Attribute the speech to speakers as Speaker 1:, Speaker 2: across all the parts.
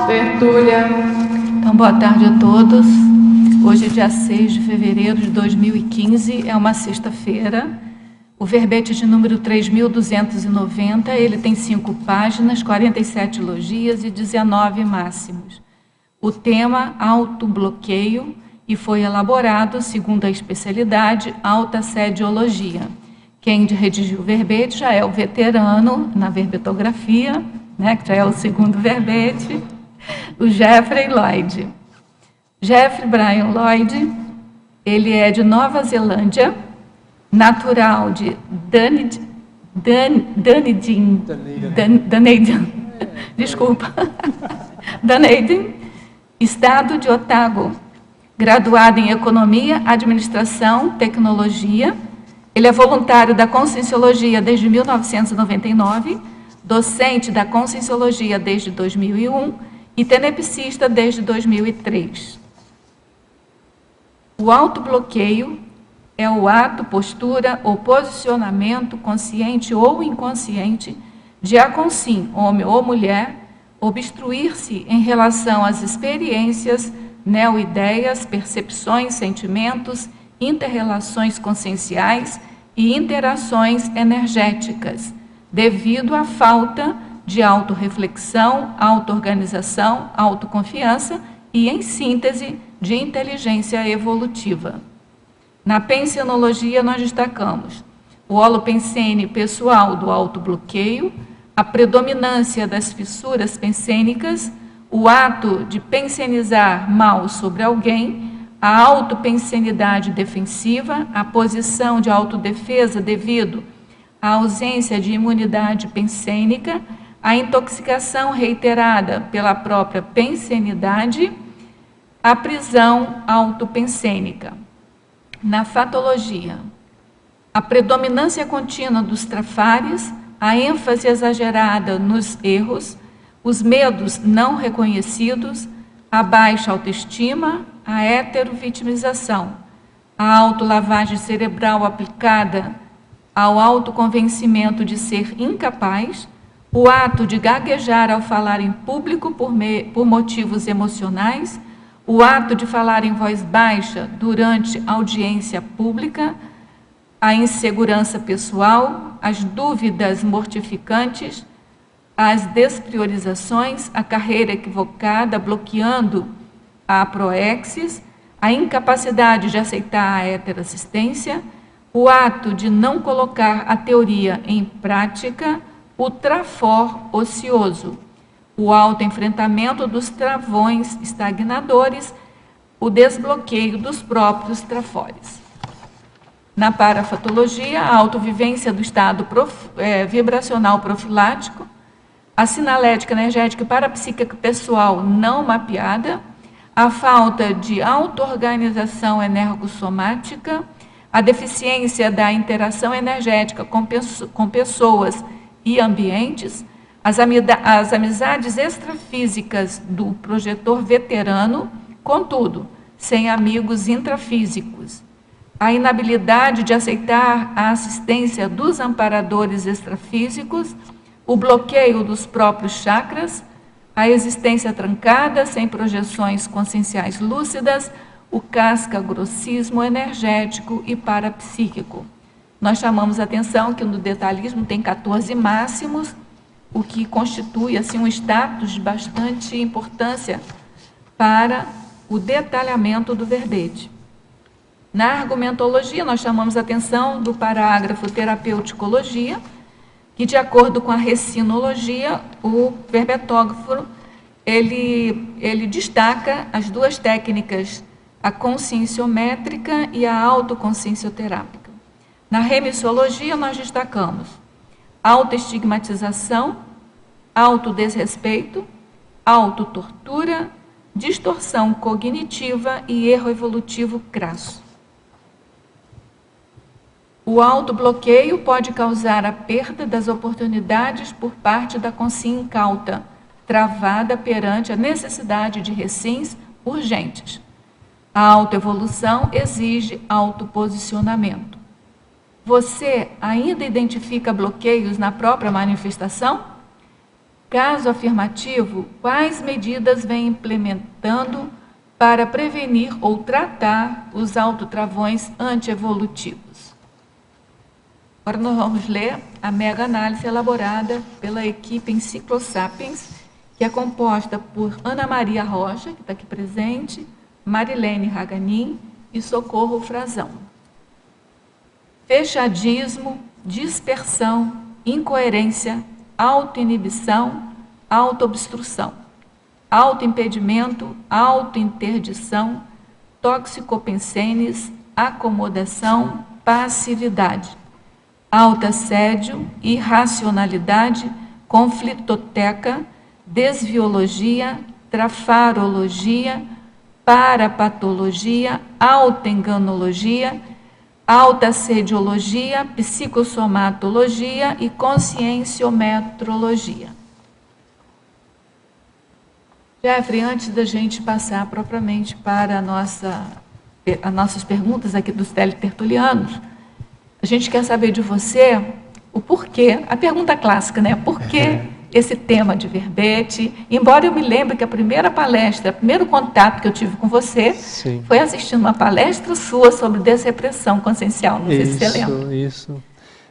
Speaker 1: Tertúlia.
Speaker 2: Então, boa tarde a todos. Hoje é dia 6 de fevereiro de 2015, é uma sexta-feira. O verbete de número 3.290, ele tem 5 páginas, 47 logias e 19 máximos. O tema, autobloqueio, e foi elaborado, segundo a especialidade, alta-sediologia. Quem redigiu o verbete já é o veterano na verbetografia, né, que já é o segundo verbete, o Jeffrey Lloyd. Jeffrey Brian Lloyd, ele é de Nova Zelândia, natural de Dunedin, estado de Otago, graduado em Economia, Administração, Tecnologia. Ele é voluntário da Conscienciologia desde 1999, docente da Conscienciologia desde 2001 e tenepsista desde 2003. O autobloqueio é o ato, postura ou posicionamento consciente ou inconsciente de a consim, homem ou mulher, obstruir-se em relação às experiências, neo-ideias, percepções, sentimentos, inter-relações conscienciais e interações energéticas, devido à falta de autorreflexão, auto-organização, autoconfiança e, em síntese, de inteligência evolutiva. Na pensenologia, nós destacamos o holopensene pessoal do autobloqueio, a predominância das fissuras pensênicas, o ato de pensenizar mal sobre alguém, a autopensenidade defensiva, a posição de autodefesa devido à ausência de imunidade pensênica, a intoxicação reiterada pela própria pensenidade, a prisão autopensênica. Na fatologia, a predominância contínua dos trafares, a ênfase exagerada nos erros, os medos não reconhecidos, a baixa autoestima, a heterovitimização, a autolavagem cerebral aplicada ao autoconvencimento de ser incapaz, o ato de gaguejar ao falar em público por motivos emocionais, o ato de falar em voz baixa durante audiência pública, a insegurança pessoal, as dúvidas mortificantes, as despriorizações, a carreira equivocada, bloqueando a proexis, a incapacidade de aceitar a heteroassistência, o ato de não colocar a teoria em prática, o trafor ocioso, o autoenfrentamento dos travões estagnadores, o desbloqueio dos próprios trafores. Na parafatologia, a autovivência do estado vibracional profilático, a sinalética energética e parapsíquica pessoal não mapeada, a falta de auto-organização energossomática, a deficiência da interação energética com pessoas e ambientes, as amizades extrafísicas do projetor veterano, contudo, sem amigos intrafísicos, a inabilidade de aceitar a assistência dos amparadores extrafísicos, o bloqueio dos próprios chakras, a existência trancada, sem projeções conscienciais lúcidas, o casca-grossismo energético e parapsíquico. Nós chamamos a atenção que no detalhismo tem 14 máximos, o que constitui assim, um status de bastante importância para o detalhamento do verbete. Na argumentologia, nós chamamos a atenção do parágrafo terapeuticologia, que, de acordo com a recinologia, o verbetógrafo, ele destaca as duas técnicas, a conscienciométrica e a autoconsciencioterápica. Na remissiologia, nós destacamos autoestigmatização, autodesrespeito, autotortura, distorção cognitiva e erro evolutivo crasso. O autobloqueio pode causar a perda das oportunidades por parte da consciência incauta, travada perante a necessidade de recins urgentes. A autoevolução exige autoposicionamento. Você ainda identifica bloqueios na própria manifestação? Caso afirmativo, quais medidas vem implementando para prevenir ou tratar os autotravões antievolutivos? Agora nós vamos ler a mega-análise elaborada pela equipe Enciclosapiens, que é composta por Ana Maria Rocha, que está aqui presente, Marilene Raganin e Socorro Frazão. Fechadismo, dispersão, incoerência, autoinibição, autoobstrução, autoimpedimento, autointerdição, toxicopensenes, acomodação, passividade, autoassédio, irracionalidade, conflitoteca, desviologia, trafarologia, parapatologia, autoenganologia, autoassediologia, psicossomatologia e conscienciometrologia. Jeffrey, antes da gente passar propriamente para as nossas perguntas aqui dos teletertulianos, a gente quer saber de você o porquê, a pergunta clássica, né? Por que esse tema de verbete? Embora eu me lembre que a primeira palestra, o primeiro contato que eu tive com você, sim, foi assistindo uma palestra sua sobre desrepressão consciencial, não sei se você lembra. Isso.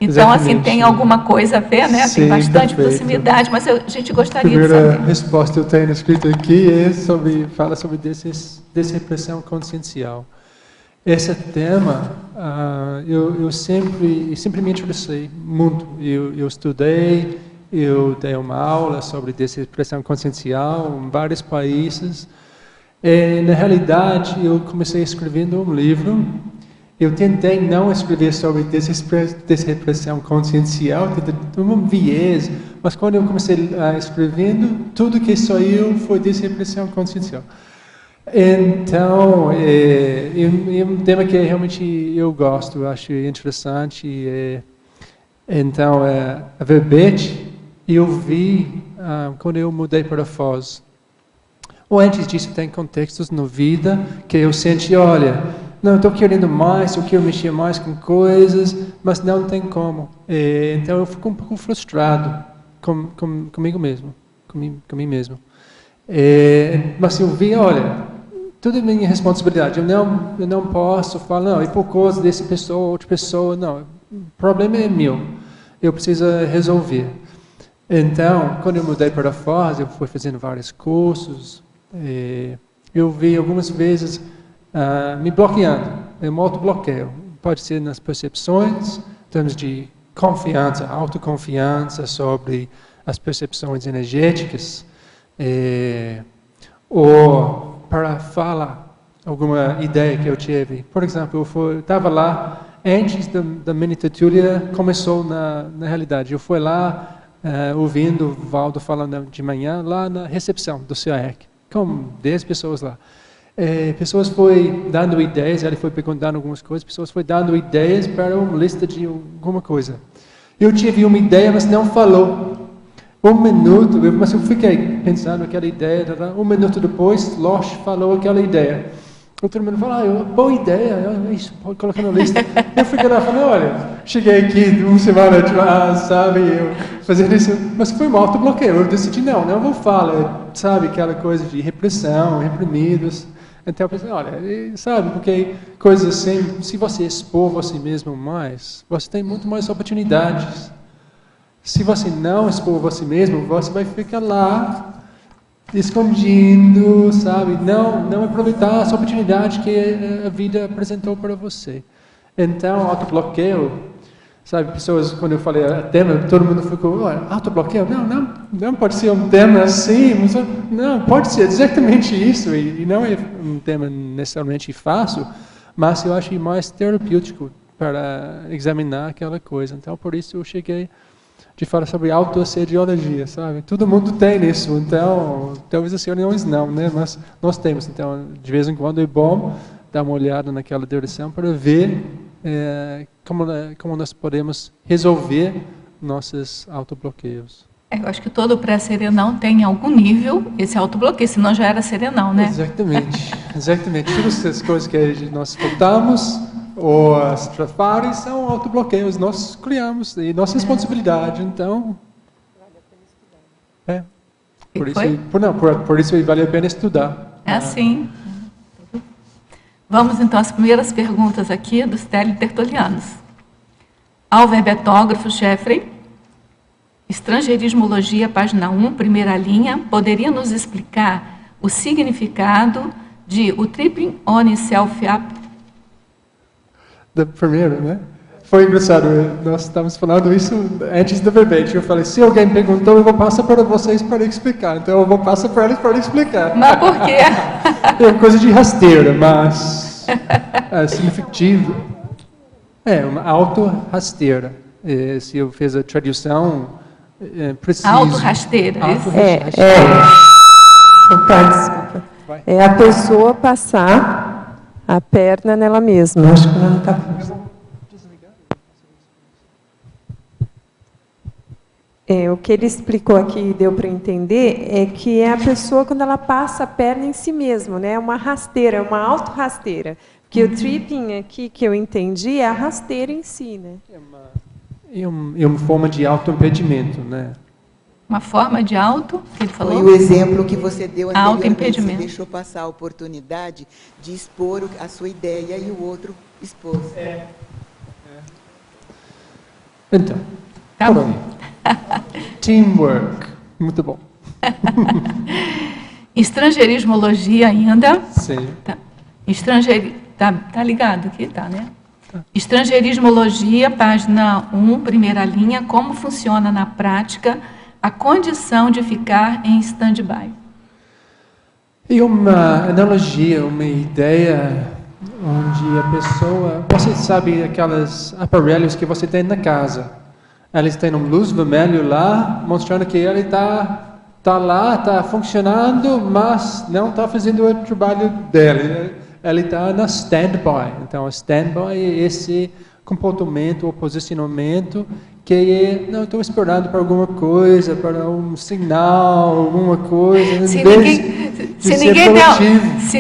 Speaker 2: Então, exatamente, assim, tem alguma coisa a ver, né? Sim, tem bastante proximidade, mas a gente gostaria de saber. A primeira
Speaker 1: resposta que eu tenho escrito aqui fala sobre desrepressão consciencial. Esse tema, eu sempre me interessei muito. Eu estudei, eu dei uma aula sobre desrepressão consciencial em vários países. E, na realidade, eu comecei escrevendo um livro. Eu tentei não escrever sobre desrepressão consciencial, um viés, mas quando eu comecei escrevendo, tudo que saiu foi desrepressão consciencial. Então, é um tema que realmente eu gosto, acho interessante. Então, a verbete, eu vi quando eu mudei para Foz. Ou antes disso, tem contextos na vida que eu senti, olha, não, estou querendo mais, eu quero mexer mais com coisas, mas não tem como. Então, eu fico um pouco frustrado comigo mesmo, com mim mesmo. Mas eu vi, olha, tudo é minha responsabilidade. Eu não posso falar, não, é por causa dessa pessoa, outra pessoa, não. O problema é meu. Eu preciso resolver. Então, quando eu mudei para Foz, eu fui fazendo vários cursos. Eu vi algumas vezes me bloqueando. É um autobloqueio. Pode ser nas percepções, em termos de confiança, autoconfiança sobre as percepções energéticas, ou para falar alguma ideia que eu tive. Por exemplo, eu estava lá antes da minha tertúlia começou na realidade. Eu fui lá ouvindo o Valdo falando de manhã lá na recepção do CAEC, com 10 pessoas lá. Pessoas foi dando ideias, ele foi perguntando algumas coisas, pessoas foi dando ideias para uma lista de alguma coisa. Eu tive uma ideia, mas não falou. Um minuto, mas eu fiquei pensando naquela ideia, um minuto depois, Losh falou aquela ideia. Outro mundo falou, boa ideia, isso, pode colocar na lista. Eu fiquei lá, falei, olha, cheguei aqui uma semana atrás, sabe, eu fazendo isso, mas foi um autobloqueio. Eu decidi, não vou falar, sabe, aquela coisa de repressão, reprimidos. Então eu pensei, olha, sabe, porque coisas assim, se você expor você mesmo mais, você tem muito mais oportunidades. Se você não expor você mesmo, você vai ficar lá, escondido, sabe? Não aproveitar essa oportunidade que a vida apresentou para você. Então, autobloqueio, sabe? Pessoas, quando eu falei tema, todo mundo ficou, autobloqueio? Não pode ser um tema assim, mas, não, pode ser exatamente isso, e não é um tema necessariamente fácil, mas eu acho mais terapêutico para examinar aquela coisa. Então, por isso eu cheguei de falar sobre autoassediologia, sabe? Todo mundo tem isso, então, talvez as senhoras não, né? Mas nós temos, então, de vez em quando é bom dar uma olhada naquela direção para ver como nós podemos resolver nossos autobloqueios.
Speaker 2: Eu acho que todo pré-serenão tem em algum nível esse autobloqueio, senão já era serenão, né?
Speaker 1: Exatamente. Todas as coisas que nós escutamos, ou as trafares são autobloqueios, nós criamos, e nossa responsabilidade, então... Por isso vale a pena estudar.
Speaker 2: É assim. Vamos então às primeiras perguntas aqui dos teletertulianos. Alverbetógrafo Jeffrey, Estrangeirismologia, página 1, primeira linha, poderia nos explicar o significado de o tripping on self-up?
Speaker 1: Da primeira, né? Foi engraçado, nós estávamos falando isso antes do verbete. Eu falei, se alguém perguntou, eu vou passar para vocês para explicar. Então eu vou passar para eles para explicar.
Speaker 2: Mas por quê?
Speaker 1: É coisa de rasteira, mas significativo. É uma auto-rasteira. Se eu fiz a tradução, preciso.
Speaker 2: Auto-rasteira.
Speaker 3: Desculpa. É a pessoa passar a perna nela mesma. Acho que ela não está. O que ele explicou aqui e deu para entender é que é a pessoa quando ela passa a perna em si mesma, né? É uma rasteira, uma auto-rasteira. Porque o tripping aqui, que eu entendi, é a rasteira em si, né?
Speaker 1: É uma forma de auto-impedimento, né?
Speaker 2: Uma forma de auto, que ele falou?
Speaker 4: Foi o exemplo que você deu anteriormente.
Speaker 2: Auto-impedimento.
Speaker 4: Você deixou passar a oportunidade de expor a sua ideia e o outro expôs.
Speaker 1: Então,
Speaker 2: Tá bom.
Speaker 1: Teamwork. Muito bom.
Speaker 2: Estrangeirismologia ainda.
Speaker 1: Sim.
Speaker 2: Tá. Tá ligado aqui? Tá, né? Tá. Estrangeirismologia, página 1, primeira linha. Como funciona na prática a condição de ficar em stand-by?
Speaker 1: E uma analogia, uma ideia onde a pessoa... Você sabe aqueles aparelhos que você tem na casa. Eles têm uma luz vermelha lá, mostrando que ele está lá, está funcionando, mas não está fazendo o trabalho dele. Ele está na stand-by. Então, stand-by é esse comportamento ou posicionamento que não estou esperando para alguma coisa, para um sinal, alguma coisa.
Speaker 2: Se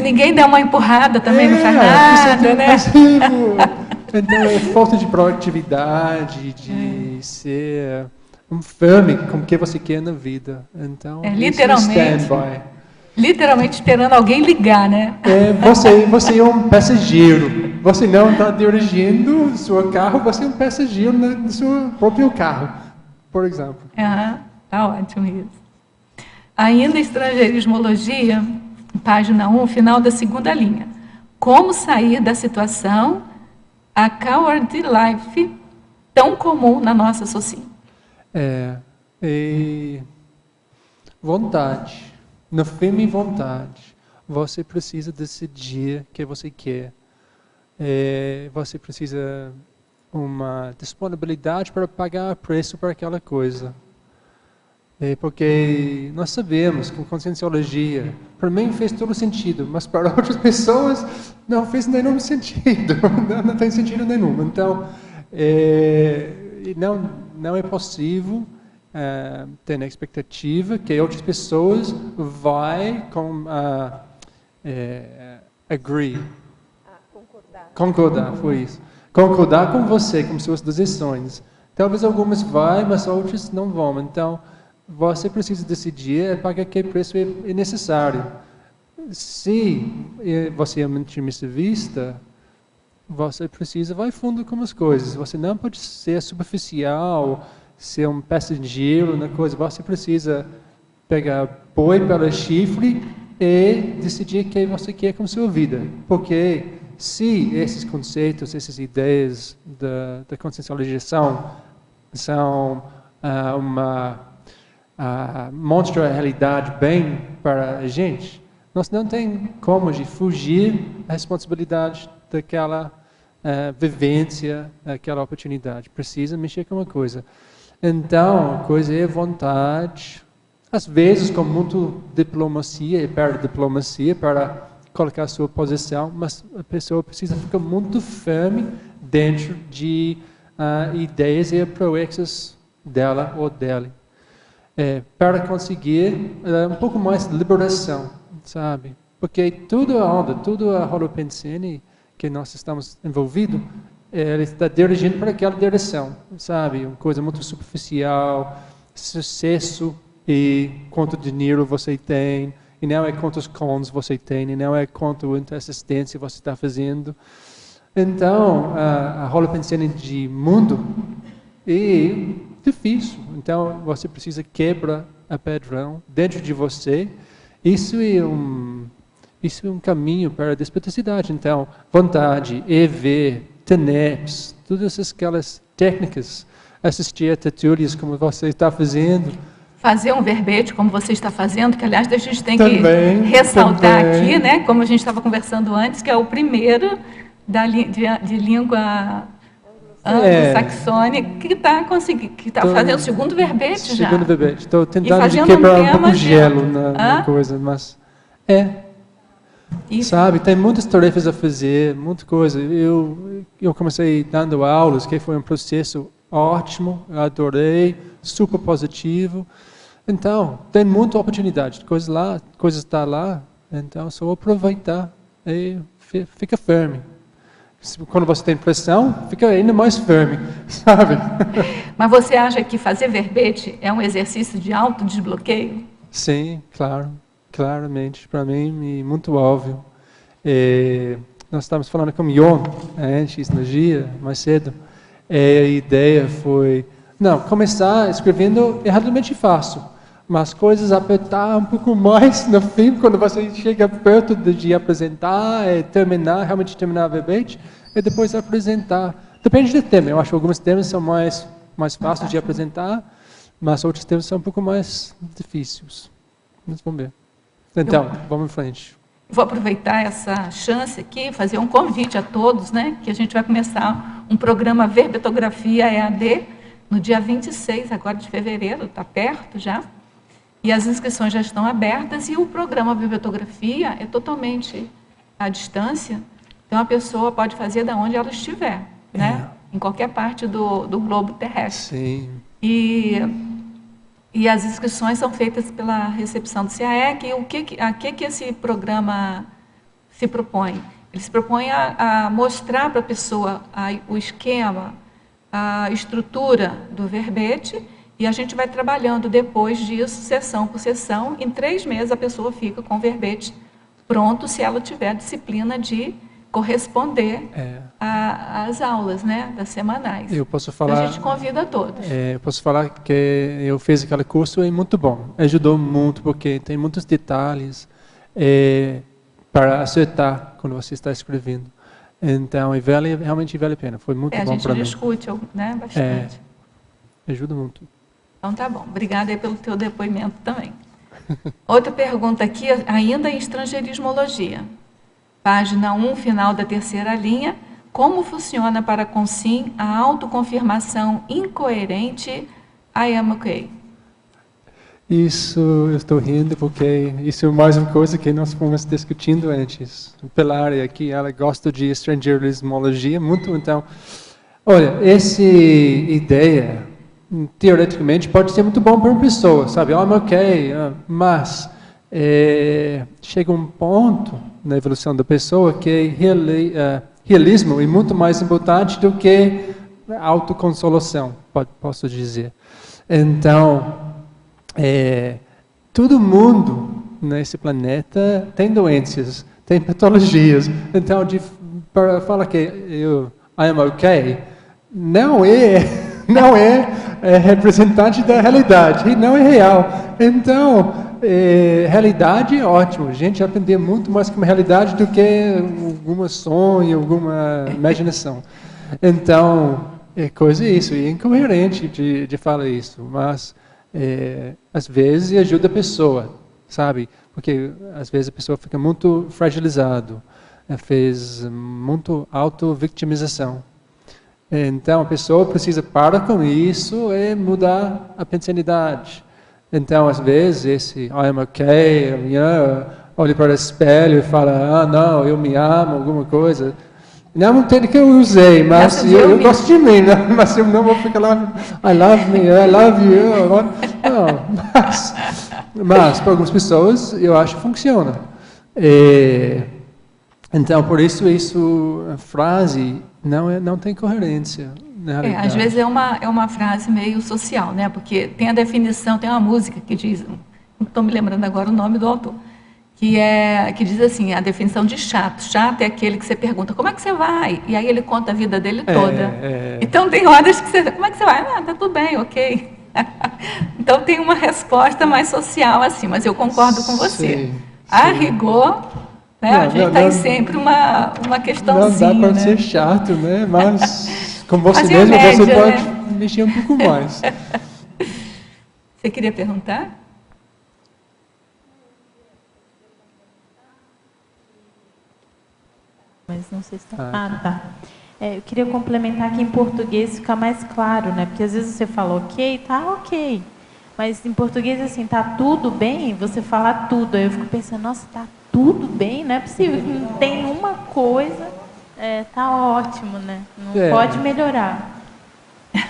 Speaker 2: ninguém der uma empurrada, também não faz nada, né?
Speaker 1: Então, é falta de proatividade, de ser firme com o que você quer na vida. Então,
Speaker 2: literalmente esperando alguém ligar, né?
Speaker 1: Você é um passageiro. Você não está dirigindo o seu carro, você é um passageiro no seu próprio carro, por exemplo.
Speaker 2: Tá ótimo isso. Ainda estrangeirismologia, página 1, final da segunda linha. Como sair da situação a coward life tão comum na nossa sociedade?
Speaker 1: Vontade. Na firme vontade. Você precisa decidir o que você quer. Você precisa uma disponibilidade para pagar preço por aquela coisa. Porque nós sabemos que a conscienciologia, para mim fez todo sentido, mas para outras pessoas não fez nenhum sentido, não tem sentido nenhum. Então, não é possível ter a expectativa que outras pessoas vão concordar, foi isso. Concordar com você, com suas decisões. Talvez algumas vão, mas outras não vão. Então, você precisa decidir para que preço é necessário. Se você é um intimista, você precisa vai fundo com as coisas. Você não pode ser superficial, ser um passageiro na coisa. Você precisa pegar boi pelo chifre e decidir o que você quer com sua vida. Porque se esses conceitos, essas ideias da consciencialização são mostra a realidade bem para a gente, nós não tem como de fugir da responsabilidade daquela vivência, daquela oportunidade. Precisa mexer com uma coisa. Então, a coisa é vontade, às vezes com muita diplomacia e para-diplomacia para colocar a sua posição, mas a pessoa precisa ficar muito firme dentro de ideias e proexas dela ou dele. Para conseguir um pouco mais de liberação, sabe? Porque tudo a Holopensene que nós estamos envolvidos, ele está dirigindo para aquela direção, sabe? Uma coisa muito superficial, sucesso, e quanto dinheiro você tem, e não é quantos cons você tem, e não é quanto assistência você está fazendo. Então, a holopensene de mundo é difícil. Então, você precisa quebrar a padrão dentro de você. Isso é um caminho para a despertacidade. Então, vontade, EV, TENEPS, todas aquelas técnicas, assistir a tertúlias como você está fazendo.
Speaker 2: Fazer um verbete, como você está fazendo, que, aliás, a gente tem que ressaltar aqui, né, como a gente estava conversando antes, que é o primeiro de língua anglo-saxônica que está fazendo o segundo verbete já.
Speaker 1: Segundo verbete. Estou tentando de quebrar um pouco de gelo na coisa, mas sabe, tem muitas tarefas a fazer, muita coisa. Eu comecei dando aulas, que foi um processo ótimo, eu adorei, super positivo. Então, tem muita oportunidade, coisas estão lá, então só aproveitar e fica firme. Quando você tem pressão, fica ainda mais firme, sabe?
Speaker 2: Mas você acha que fazer verbete é um exercício de autodesbloqueio?
Speaker 1: Sim, claro, claramente, para mim é muito óbvio. Nós estávamos falando com o Jon antes, no dia, mais cedo, a ideia foi, começar escrevendo é relativamente fácil, mas coisas apertar um pouco mais no fim, quando você chega perto de apresentar, realmente terminar o verbete, e depois apresentar. Depende do tema, eu acho que alguns temas são mais fáceis de apresentar, mas outros temas são um pouco mais difíceis. Mas vamos ver. Então, vamos em frente.
Speaker 2: Vou aproveitar essa chance aqui, fazer um convite a todos, né, que a gente vai começar um programa Verbetografia EAD no dia 26 agora de fevereiro, está perto já, e as inscrições já estão abertas, e o programa Verbetografia é totalmente à distância, então a pessoa pode fazer da onde ela estiver, né, em qualquer parte do globo terrestre.
Speaker 1: Sim.
Speaker 2: E as inscrições são feitas pela recepção do CAEC. E a que esse programa se propõe? Ele se propõe a mostrar para a pessoa o esquema, a estrutura do verbete, e a gente vai trabalhando depois disso, sessão por sessão. Em 3 meses a pessoa fica com o verbete pronto, se ela tiver disciplina de corresponder às aulas, né, das semanais.
Speaker 1: Eu posso falar.
Speaker 2: Então, a gente convida a todos.
Speaker 1: Eu posso falar que eu fiz aquele curso e é muito bom. Ajudou muito porque tem muitos detalhes para acertar quando você está escrevendo. Então, realmente vale a pena. Foi muito bom para mim.
Speaker 2: A gente discute, né, bastante.
Speaker 1: Ajuda muito.
Speaker 2: Então, tá bom. Obrigada aí pelo teu depoimento também. Outra pergunta aqui, ainda em estrangeirismologia. Página 1, final da 3ª linha. Como funciona para Consim a autoconfirmação incoerente I am okay?
Speaker 1: Isso, eu estou rindo porque isso é mais uma coisa que nós fomos discutindo antes. Pilar aqui, ela gosta de estrangeirismologia muito, então, olha, essa ideia, teoreticamente, pode ser muito bom para uma pessoa, sabe? I'm okay, mas chega um ponto na evolução da pessoa que realismo é muito mais importante do que autoconsolação, posso dizer. Então, todo mundo nesse planeta tem doenças, tem patologias. Então, para falar que I am okay, não é representante da realidade, e não é real. Então, realidade é ótimo. A gente aprende muito mais com a realidade do que algum sonho, alguma imaginação. Então, coisa isso, é incoerente de falar isso, mas às vezes ajuda a pessoa, sabe? Porque às vezes a pessoa fica muito fragilizado, fez muito auto-vitimização. Então a pessoa precisa parar com isso e mudar a pensanidade. Então às vezes esse I am okay, olha para o espelho e fala, não, eu me amo, alguma coisa. Não entendo que eu usei, mas eu gosto de mim, né? Mas eu não vou ficar lá, I love me, I love you. Não, mas para algumas pessoas eu acho que funciona. Então, por isso a frase não tem coerência. na realidade.
Speaker 2: Às vezes é uma frase meio social, né? Porque tem a definição, tem uma música que diz, não estou me lembrando agora o nome do autor, que diz assim, a definição de chato. Chato é aquele que você pergunta, como é que você vai? E aí ele conta a vida dele toda. Então tem horas que você, como é que você vai? Ah, tá tudo bem, ok. Então tem uma resposta mais social assim, mas eu concordo com você. A rigor, né, a gente tem sempre uma questãozinha.
Speaker 1: Não dá para ser chato, né? Mas com você mesmo você pode mexer um pouco mais.
Speaker 2: Você queria perguntar?
Speaker 5: Mas não sei se está... tá. Eu queria complementar que em português fica mais claro, né? Porque às vezes você fala ok, tá ok. Mas em português, assim, tá tudo bem, você fala tudo. Aí eu fico pensando, nossa, tá tudo bem? Não é possível, não tem uma coisa, tá ótimo, né? Não pode melhorar.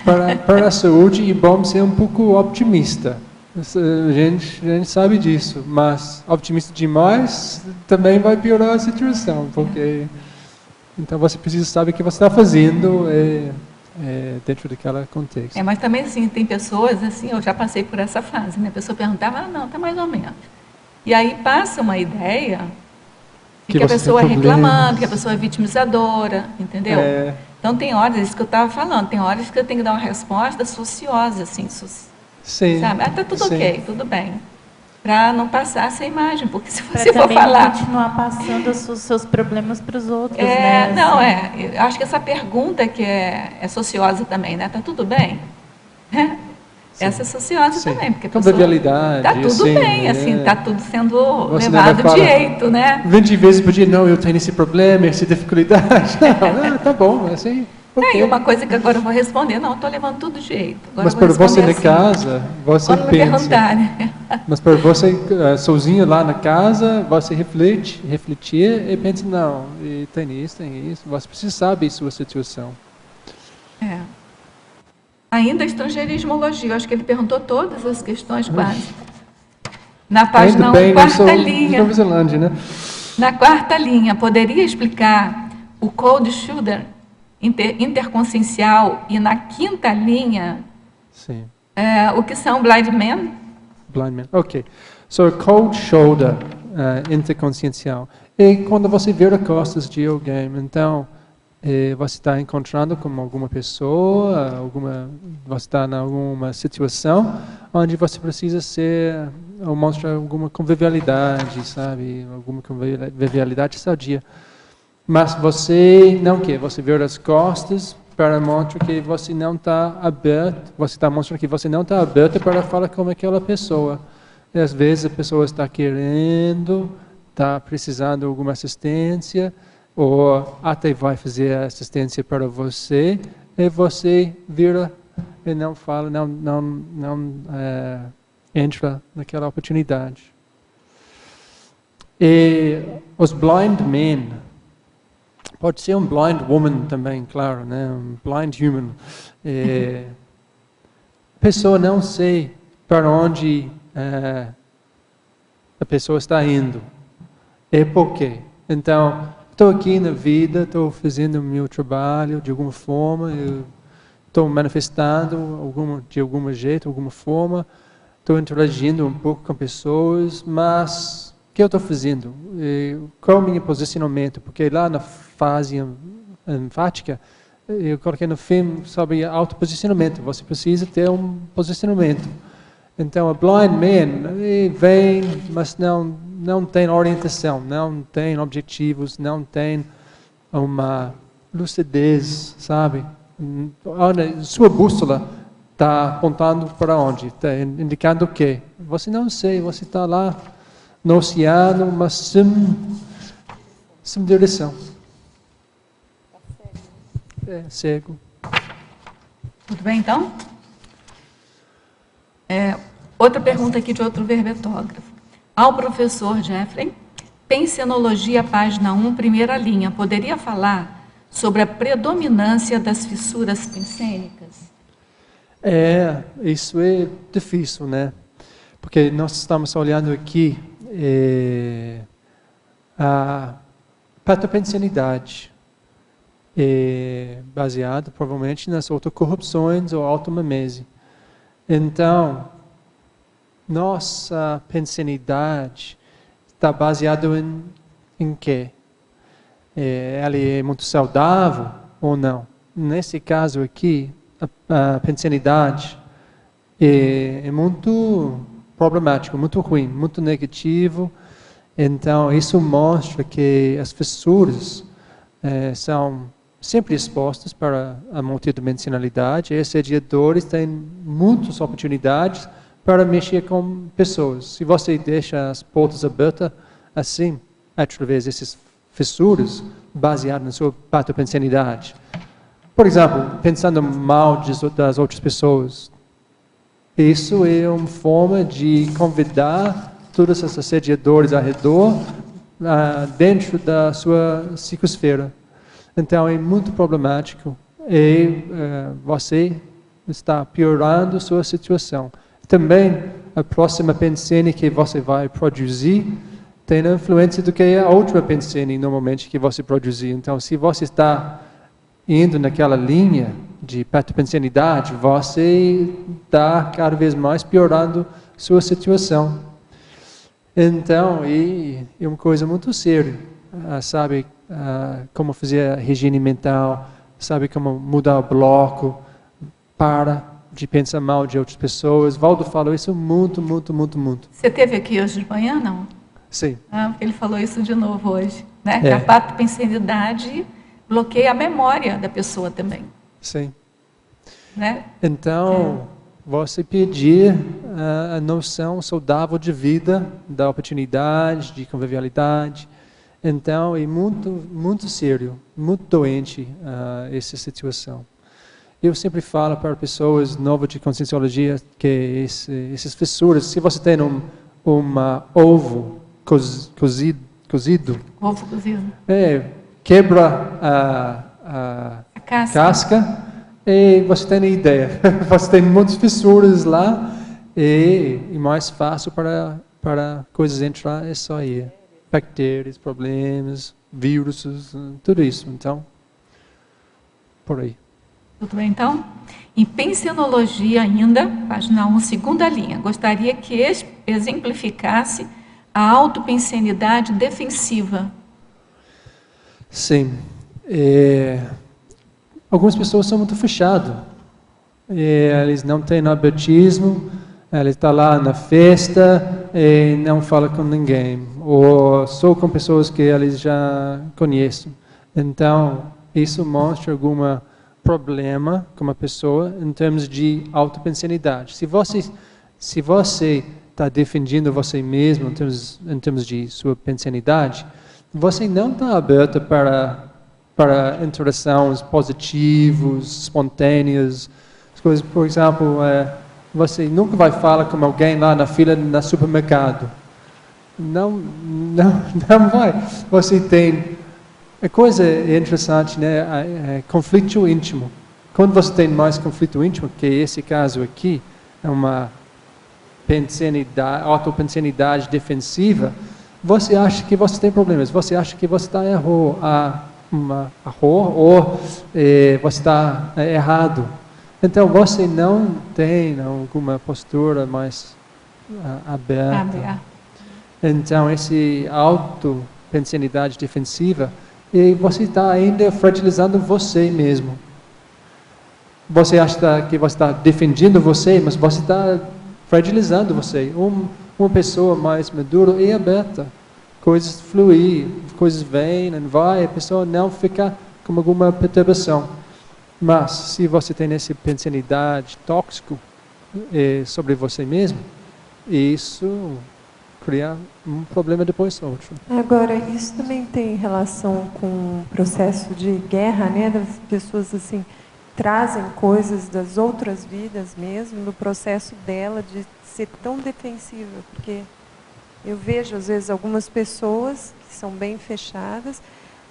Speaker 1: Para a saúde é bom ser um pouco otimista. A gente sabe disso, mas otimista demais também vai piorar a situação, porque então você precisa saber o que você está fazendo dentro daquele contexto.
Speaker 2: Mas também assim, tem pessoas, assim, eu já passei por essa fase, né? A pessoa perguntava, não, tá mais ou menos. E aí passa uma ideia de que a pessoa é reclamando, que a pessoa é vitimizadora, entendeu? Então tem horas, isso que eu estava falando, tem horas que eu tenho que dar uma resposta sociosa, assim,
Speaker 1: sim,
Speaker 2: sabe? Tá tudo ok, tudo bem. Para não passar essa imagem, porque se você
Speaker 5: for
Speaker 2: falar...
Speaker 5: Para continuar passando os seus problemas para os outros, né?
Speaker 2: Não, eu acho que essa pergunta que é sociosa também, né? Tá tudo bem? Essa é sociosa também, porque a pessoa...
Speaker 1: Convivialidade.
Speaker 2: Tá tudo bem, assim, tá tudo sendo levado de jeito, né?
Speaker 1: 20 vezes por dia, não, eu tenho esse problema, essa dificuldade. Não, tá bom, assim... Okay.
Speaker 2: E uma coisa que agora eu vou responder, não, estou levando tudo de jeito. Agora
Speaker 1: mas para você na casa, você
Speaker 2: quando
Speaker 1: pensa.
Speaker 2: Me perguntarem.
Speaker 1: Mas para você sozinho lá na casa, você refletir e pensa, não, e tem isso. Você precisa saber sua situação.
Speaker 2: Ainda estrangeirismologia, eu acho que ele perguntou todas as questões quase. Na página 1, quarta linha.
Speaker 1: Nova Zelândia, né?
Speaker 2: Na quarta linha, poderia explicar o Cold Shoulder interconsciencial e na quinta linha o que são blind men?
Speaker 1: Blind men, ok. So, cold shoulder interconsciencial é quando você vira costas de alguém. Então, você está encontrando com alguma pessoa, você está em alguma situação onde você precisa ou mostrar alguma convivialidade, sabe? Alguma convivialidade sadia. Mas você não quer, você vira as costas para mostrar que você não está aberto, você está mostrando que você não está aberto para falar com aquela pessoa. E às vezes a pessoa está querendo, está precisando de alguma assistência, ou até vai fazer assistência para você, e você vira e não fala, não entra naquela oportunidade. E os blind men, pode ser um blind woman também, claro, né? Um blind human. A pessoa não sei para onde a pessoa está indo. É por quê? Então, estou aqui na vida, estou fazendo o meu trabalho de alguma forma, estou manifestando de algum jeito, alguma forma, estou interagindo um pouco com pessoas, mas o que eu estou fazendo? Qual é o meu posicionamento? Porque lá na fase enfática, eu coloquei no filme sobre autoposicionamento. Você precisa ter um posicionamento. Então, a blind man vem, mas não tem orientação, não tem objetivos, não tem uma lucidez, sabe? Sua bússola está apontando para onde? Está indicando o quê? Você não sei, você está lá no oceano, mas sem direção. Cego.
Speaker 2: Tudo bem, então? Outra pergunta aqui de outro verbetógrafo. Ao professor Jeffrey, Pensenologia, página 1, primeira linha, poderia falar sobre a predominância das fissuras pensênicas?
Speaker 1: Isso é difícil, né? Porque nós estamos olhando aqui a patopensenidade. baseado provavelmente nas autocorrupções ou automimese. Então, nossa pensanidade está baseada em quê? Ela é muito saudável ou não? Nesse caso aqui, a pensanidade é muito problemático, muito ruim, muito negativo. Então, isso mostra que as fissuras são sempre expostas para a multidimensionalidade. E os mediadores têm muitas oportunidades para mexer com pessoas. Se você deixa as portas abertas assim, através dessas fissuras, baseadas na sua patopensanidade. Por exemplo, pensando mal das outras pessoas. Isso é uma forma de convidar todos os assediadores ao redor dentro da sua psicosfera. Então é muito problemático e você está piorando sua situação. Também a próxima pensene que você vai produzir tem a influência do que a outra pensene normalmente que você produzir. Então se você está indo naquela linha de patopensanidade, você está cada vez mais piorando sua situação. Então, é uma coisa muito séria, sabe, como fazer a higiene mental, sabe como mudar o bloco, para de pensar mal de outras pessoas. Valdo falou isso muito.
Speaker 2: Você esteve aqui hoje de manhã, não?
Speaker 1: Sim.
Speaker 2: Ele falou isso de novo hoje, né? Que a patopensanidade bloqueia a memória da pessoa também.
Speaker 1: Sim.
Speaker 2: Né?
Speaker 1: Então, você pedir a noção saudável de vida, da oportunidade, de convivialidade. Então, é muito sério, muito doente essa situação. Eu sempre falo para pessoas novas de conscienciologia que essas fissuras, se você tem um ovo cozido,
Speaker 2: Ovo cozido.
Speaker 1: Quebra a casca e você tem a ideia. Você tem muitas fissuras lá e mais fácil para coisas entrar é só aí. Bactérias, problemas, vírus, tudo isso. Então, por aí.
Speaker 2: Tudo bem, então? Em pensenologia ainda, página 1, segunda linha. Gostaria que exemplificasse a autopensenidade defensiva.
Speaker 1: Sim. Algumas pessoas são muito fechadas. Eles não têm abertismo, eles estão lá na festa e não falam com ninguém. Ou só com pessoas que eles já conhecem. Então, isso mostra algum problema com uma pessoa em termos de autopensanidade. Se você está defendendo você mesmo em termos de sua pensanidade, você não está aberto para interações positivas, espontâneas, as coisas. Por exemplo, você nunca vai falar com alguém lá na fila no supermercado. Não vai. Você tem a coisa interessante, né? Conflito íntimo. Quando você tem mais conflito íntimo, que esse caso aqui é uma autopensanidade defensiva, você acha que você tem problemas, você acha que você está errou ou você está errado. Então você não tem alguma postura mais aberta. Então esse autopensanidade defensiva, e você está ainda fragilizando você mesmo. Você acha que você está defendendo você, mas você está fragilizando você. Uma pessoa mais madura e aberta. Coisas fluem, coisas vêm e vai, a pessoa não fica com alguma perturbação. Mas, se você tem essa pensanidade tóxica sobre você mesmo, isso cria um problema depois outro.
Speaker 3: Agora, isso também tem relação com o processo de guerra, né? Das pessoas, assim, trazem coisas das outras vidas mesmo, no processo dela de ser tão defensiva, porque eu vejo, às vezes, algumas pessoas que são bem fechadas,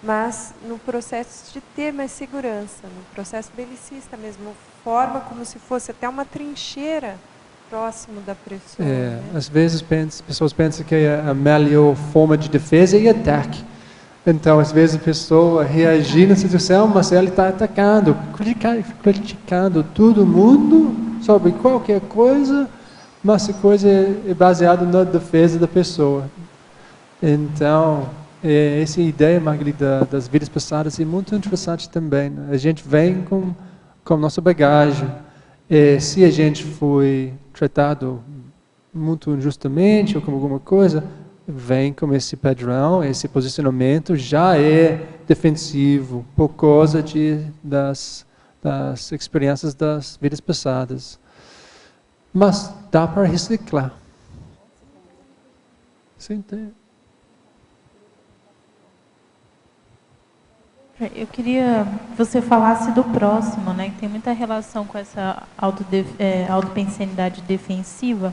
Speaker 3: mas no processo de ter mais segurança, no processo belicista mesmo, forma como se fosse até uma trincheira próximo da pessoa.
Speaker 1: Às vezes as pessoas pensam que a melhor forma de defesa é ataque. Então, às vezes a pessoa reagir na situação, mas ela está atacando, criticando todo mundo sobre qualquer coisa, mas a coisa é baseada na defesa da pessoa. Então, essa ideia, Margarida, das vidas passadas é muito interessante também. Né? A gente vem com nossa bagagem. Se a gente foi tratado muito injustamente ou com alguma coisa, vem com esse padrão, esse posicionamento já é defensivo por causa das experiências das vidas passadas. Mas dá para reciclar. Sim, tem.
Speaker 5: Eu queria que você falasse do próximo, né? Que tem muita relação com essa autopensenidade defensiva,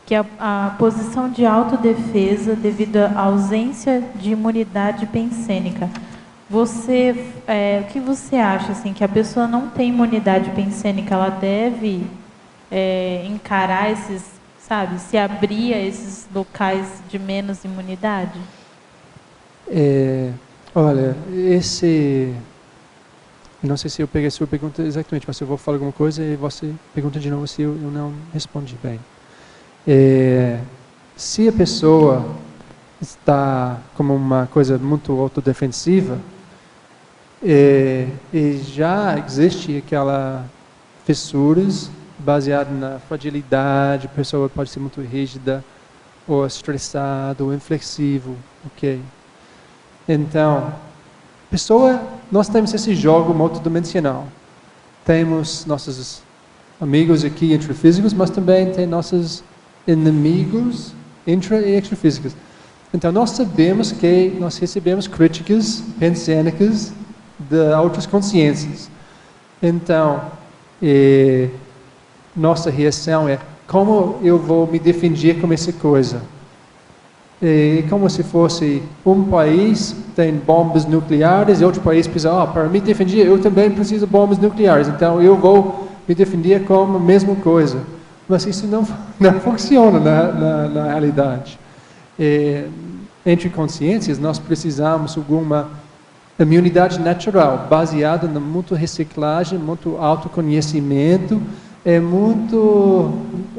Speaker 5: que é a posição de autodefesa devido à ausência de imunidade pensênica. O que você acha, assim, que a pessoa não tem imunidade pensênica, ela deve encarar esses, sabe, se abrir a esses locais de menos imunidade?
Speaker 1: Olha, não sei se eu peguei a sua pergunta exatamente, mas eu vou falar alguma coisa e você pergunta de novo se eu não respondi bem. Se a pessoa está como uma coisa muito autodefensiva, e já existe aquela fissuras baseada na fragilidade, a pessoa pode ser muito rígida, ou estressada, ou inflexível, ok? Então, nós temos esse jogo multidimensional. Temos nossos amigos aqui intrafísicos, mas também tem nossos inimigos intra e extrafísicos. Então, nós sabemos que nós recebemos críticas pensênicas de outras consciências. Então, nossa reação é: como eu vou me defender com essa coisa? É como se fosse um país tem bombas nucleares e outro país pensa, para me defender eu também preciso de bombas nucleares, então eu vou me defender com a mesma coisa. Mas isso não funciona na realidade. Entre consciências nós precisamos de alguma imunidade natural, baseada na muita reciclagem, muito autoconhecimento,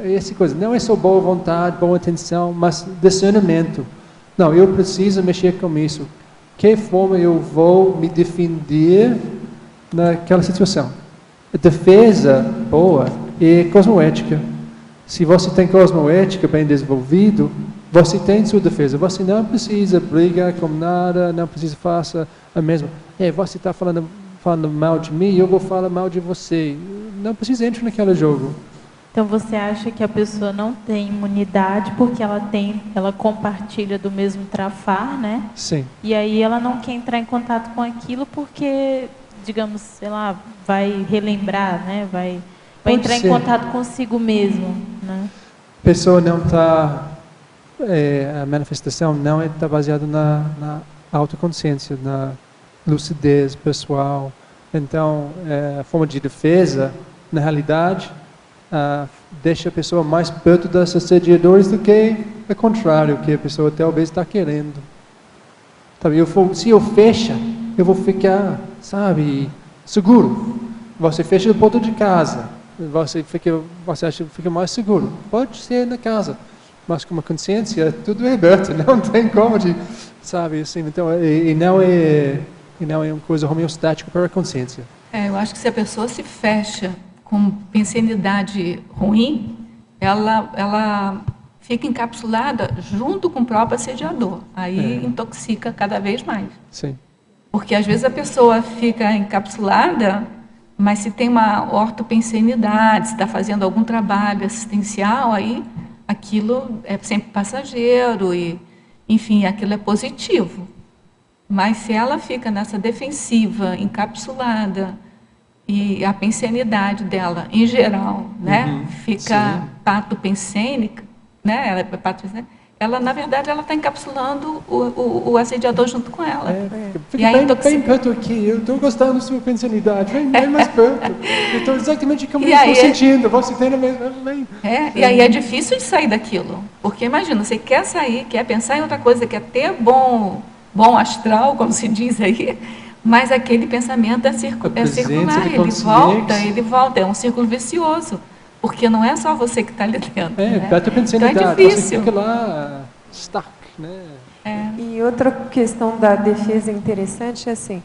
Speaker 1: essa coisa, não é só boa vontade, boa intenção, mas discernimento. Não, eu preciso mexer com isso. Que forma eu vou me defender naquela situação? A defesa boa é cosmoética. Se você tem cosmoética bem desenvolvido, você tem sua defesa. Você não precisa brigar com nada, não precisa fazer a mesma. Você está falando mal de mim, eu vou falar mal de você. Não precisa entrar naquele jogo.
Speaker 5: Então você acha que a pessoa não tem imunidade porque ela compartilha do mesmo trafar, né?
Speaker 1: Sim.
Speaker 5: E aí ela não quer entrar em contato com aquilo porque, digamos, sei lá, vai relembrar, né? Vai entrar em contato consigo mesmo, né?
Speaker 1: A pessoa não está, a manifestação não está baseada na autoconsciência, na lucidez pessoal. Então, a forma de defesa, na realidade, deixa a pessoa mais perto dos assediadores do que o contrário, que a pessoa talvez está querendo. Se eu fechar, eu vou ficar, seguro. Você fecha a porta de casa, você acha que fica mais seguro. Pode ser na casa, mas com uma consciência, tudo é aberto, não tem como assim. Então, não é uma coisa homeostática para a consciência.
Speaker 2: Eu acho que se a pessoa se fecha com pensenidade ruim, ela fica encapsulada junto com o próprio assediador. Aí intoxica cada vez mais.
Speaker 1: Sim.
Speaker 2: Porque às vezes a pessoa fica encapsulada, mas se tem uma ortopensenidade, se está fazendo algum trabalho assistencial, aí aquilo é sempre passageiro e, enfim, aquilo é positivo. Mas se ela fica nessa defensiva, encapsulada, e a pensenidade dela, em geral, né, fica patopensênica, né, ela, na verdade, ela está encapsulando o assediador junto com ela.
Speaker 1: Fica bem perto aqui, eu estou gostando da sua pensenidade, vem mais perto. Eu estou exatamente como eu estou sentindo, você tem a mesma...
Speaker 2: E aí é difícil de sair daquilo, porque imagina, você quer sair, quer pensar em outra coisa, quer ter bom astral, como se diz aí, mas aquele pensamento é circular, ele volta, é um círculo vicioso, porque não é só você que está ali dentro. Né? Então é difícil.
Speaker 1: Você fica lá, stuck, né?
Speaker 3: E outra questão da defesa interessante é assim,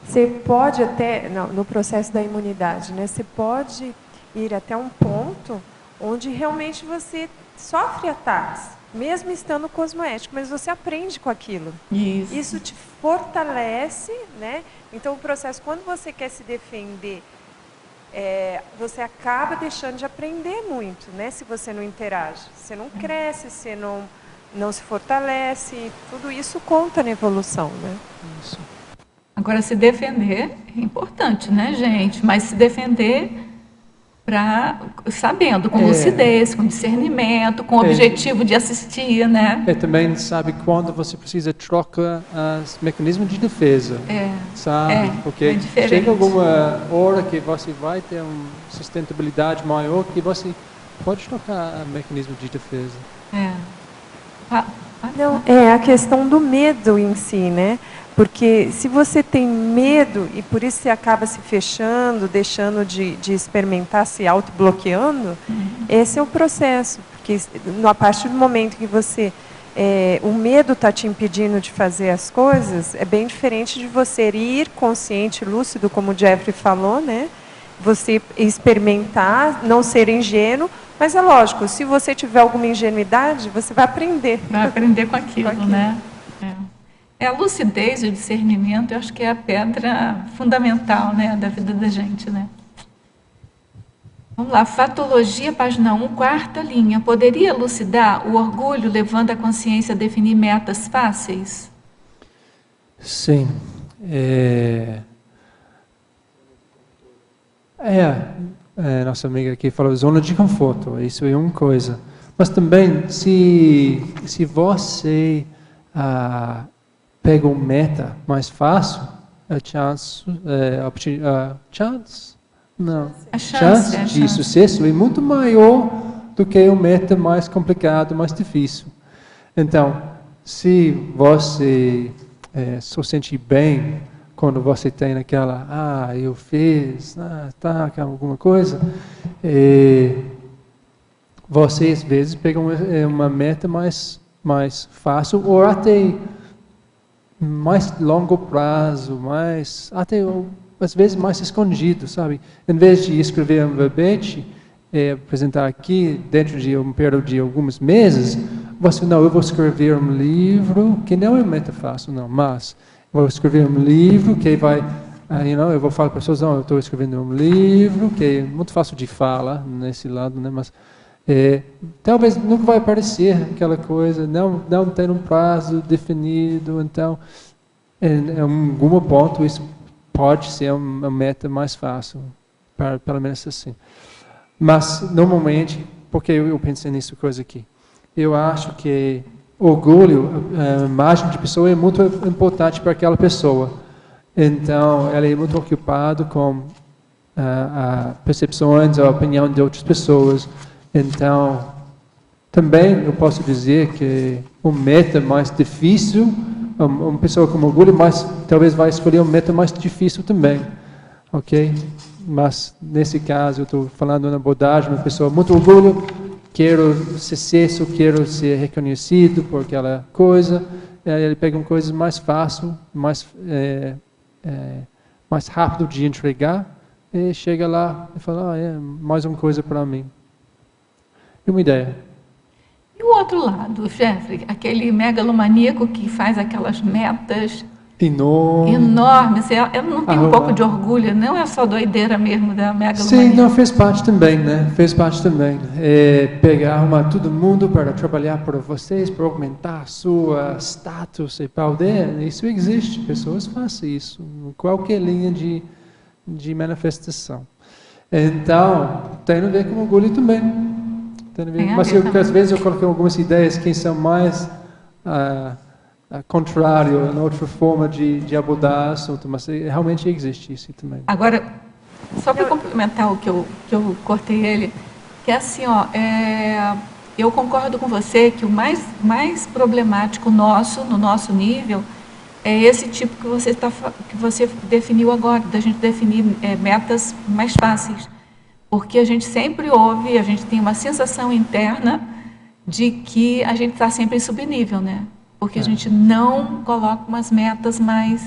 Speaker 3: você pode até, no processo da imunidade, né, você pode ir até um ponto onde realmente você sofre ataques, mesmo estando cosmoético, mas você aprende com aquilo. Isso te fortalece, né? Então o processo, quando você quer se defender, você acaba deixando de aprender muito, né? Se você não interage, você não cresce, você não se fortalece, tudo isso conta na evolução, né?
Speaker 1: Isso.
Speaker 2: Agora, se defender é importante, né, gente? Mas se defender sabendo, com lucidez, com discernimento, com o objetivo de assistir, né?
Speaker 1: Também sabe quando você precisa trocar os mecanismos de defesa, sabe? Porque chega alguma hora que você vai ter uma sustentabilidade maior que você pode trocar o mecanismo de defesa.
Speaker 3: Não, é a questão do medo em si, né? Porque se você tem medo e por isso você acaba se fechando, deixando de experimentar, se auto-bloqueando, esse é o processo. Porque a partir do momento que você... o medo está te impedindo de fazer as coisas, é bem diferente de você ir consciente, lúcido, como o Jeffrey falou, né? Você experimentar, não ser ingênuo, mas é lógico, se você tiver alguma ingenuidade, você vai aprender.
Speaker 2: Vai aprender com aquilo, né? A lucidez e o discernimento, eu acho que é a pedra fundamental, né, da vida da gente, né? Vamos lá, Fatologia, página 1, quarta linha. Poderia elucidar o orgulho levando a consciência a definir metas fáceis?
Speaker 1: Sim. Nossa amiga aqui falou zona de conforto, isso é uma coisa. Mas também, se você pega uma meta mais fácil, a chance de sucesso é muito maior do que uma meta mais complicada, mais difícil. Então, se você se sente bem quando você tem aquela, eu fiz, alguma coisa, você às vezes pega uma meta mais fácil ou até mais longo prazo, até às vezes mais escondido, sabe? Em vez de escrever um verbete, apresentar aqui dentro de um período de alguns meses, eu vou escrever um livro que não é meta fácil, não, mas vou escrever um livro que vai, eu vou falar para as pessoas, eu estou escrevendo um livro que é muito fácil de falar nesse lado, né? Mas talvez nunca vai aparecer aquela coisa, não tem um prazo definido, então em algum ponto isso pode ser uma meta mais fácil, pelo menos assim. Mas normalmente, porque eu pensei nessa coisa aqui, eu acho que orgulho, a imagem de pessoa é muito importante para aquela pessoa. Então, ela é muito ocupada com percepções, a opinião de outras pessoas. Então, também eu posso dizer que uma meta mais difícil, uma pessoa com orgulho, talvez vai escolher uma meta mais difícil também, ok? Mas, nesse caso, eu estou falando na abordagem, uma pessoa muito orgulho, quero sucesso, quero ser reconhecido por aquela coisa, ele pega uma coisa mais fácil, mais rápido de entregar, e chega lá e fala, mais uma coisa para mim. É uma ideia.
Speaker 2: E o outro lado, Jeffrey, aquele megalomaníaco que faz aquelas metas enormes. Ela não tem um pouco de orgulho, não é só doideira mesmo da megalomania.
Speaker 1: Sim, não, fez parte também, né? Fez parte também. Arrumar todo mundo para trabalhar para vocês, para aumentar sua status e poder. Isso existe, pessoas fazem isso, em qualquer linha de manifestação. Então, tem a ver com orgulho também. Mas às vezes eu coloquei algumas ideias que são mais contrário, em outra forma de abordar o assunto, mas realmente existe isso também.
Speaker 2: Agora, só para complementar o que eu cortei ele, que é assim, eu concordo com você que o mais problemático no nosso nível é esse tipo que você definiu agora, da gente definir metas mais fáceis. Porque a gente sempre ouve, a gente tem uma sensação interna de que a gente está sempre em subnível, né? Porque a gente não coloca umas metas mais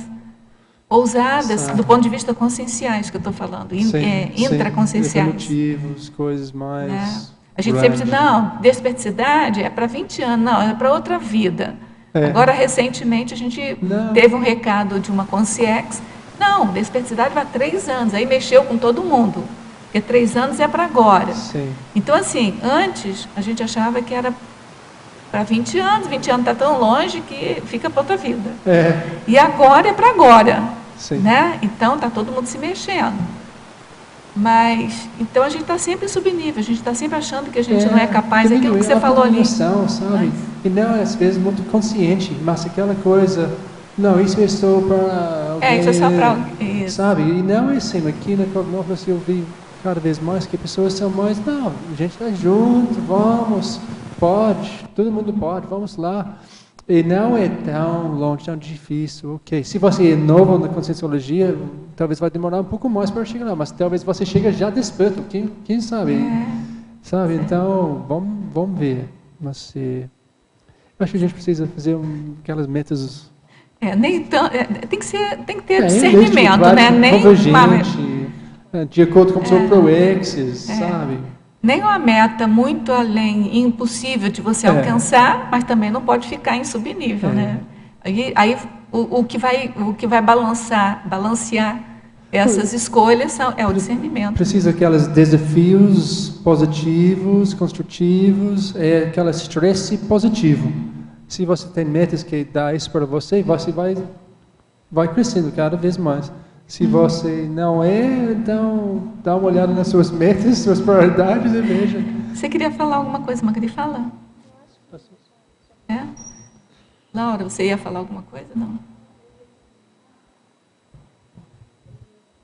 Speaker 2: ousadas, do ponto de vista conscienciais que eu estou falando, intraconscienciais.
Speaker 1: Definitivos, coisas mais...
Speaker 2: Né? A gente sempre diz, não, desperticidade é para 20 anos, não, é para outra vida. Agora, recentemente, a gente teve um recado de uma consciex, não, desperticidade vai 3 anos, aí mexeu com todo mundo, porque 3 anos é para agora.
Speaker 1: Sim.
Speaker 2: Então, assim, antes a gente achava que era para 20 anos está tão longe que fica para outra vida. E agora é para agora.
Speaker 1: Sim.
Speaker 2: Né? Então, está todo mundo se mexendo. Mas, então a gente está sempre subnível, a gente está sempre achando que a gente não é capaz, é aquilo que você falou ali.
Speaker 1: Sabe? E não, às vezes, muito consciente, mas aquela coisa, não, isso é só para alguém,
Speaker 2: isso é só para alguém.
Speaker 1: Sabe? E não é assim, aqui na Cognovas eu vi cada vez mais que pessoas são mais, não, a gente está junto, vamos, todo mundo pode, vamos lá. E não é tão longe, tão difícil. Ok, se você é novo na Conscienciologia, talvez vai demorar um pouco mais para chegar lá, mas talvez você chegue já desperto, quem sabe? Sabe? Então, vamos ver. Mas, eu acho que a gente precisa fazer aquelas metas...
Speaker 2: nem tão, tem que ter discernimento, né? Nem
Speaker 1: de acordo com o seu proexis, sabe?
Speaker 2: Nem uma meta muito além, impossível de você alcançar, mas também não pode ficar em subnível, né? Aí o que vai balancear essas escolhas é o discernimento.
Speaker 1: Precisa aqueles desafios positivos, construtivos, aquele estresse positivo. Se você tem metas que dá isso para você, você vai crescendo cada vez mais. Se você não então dá uma olhada nas suas metas, suas prioridades e veja.
Speaker 2: Você queria falar alguma coisa, Magri? Fala. Laura, você ia falar alguma coisa? Não.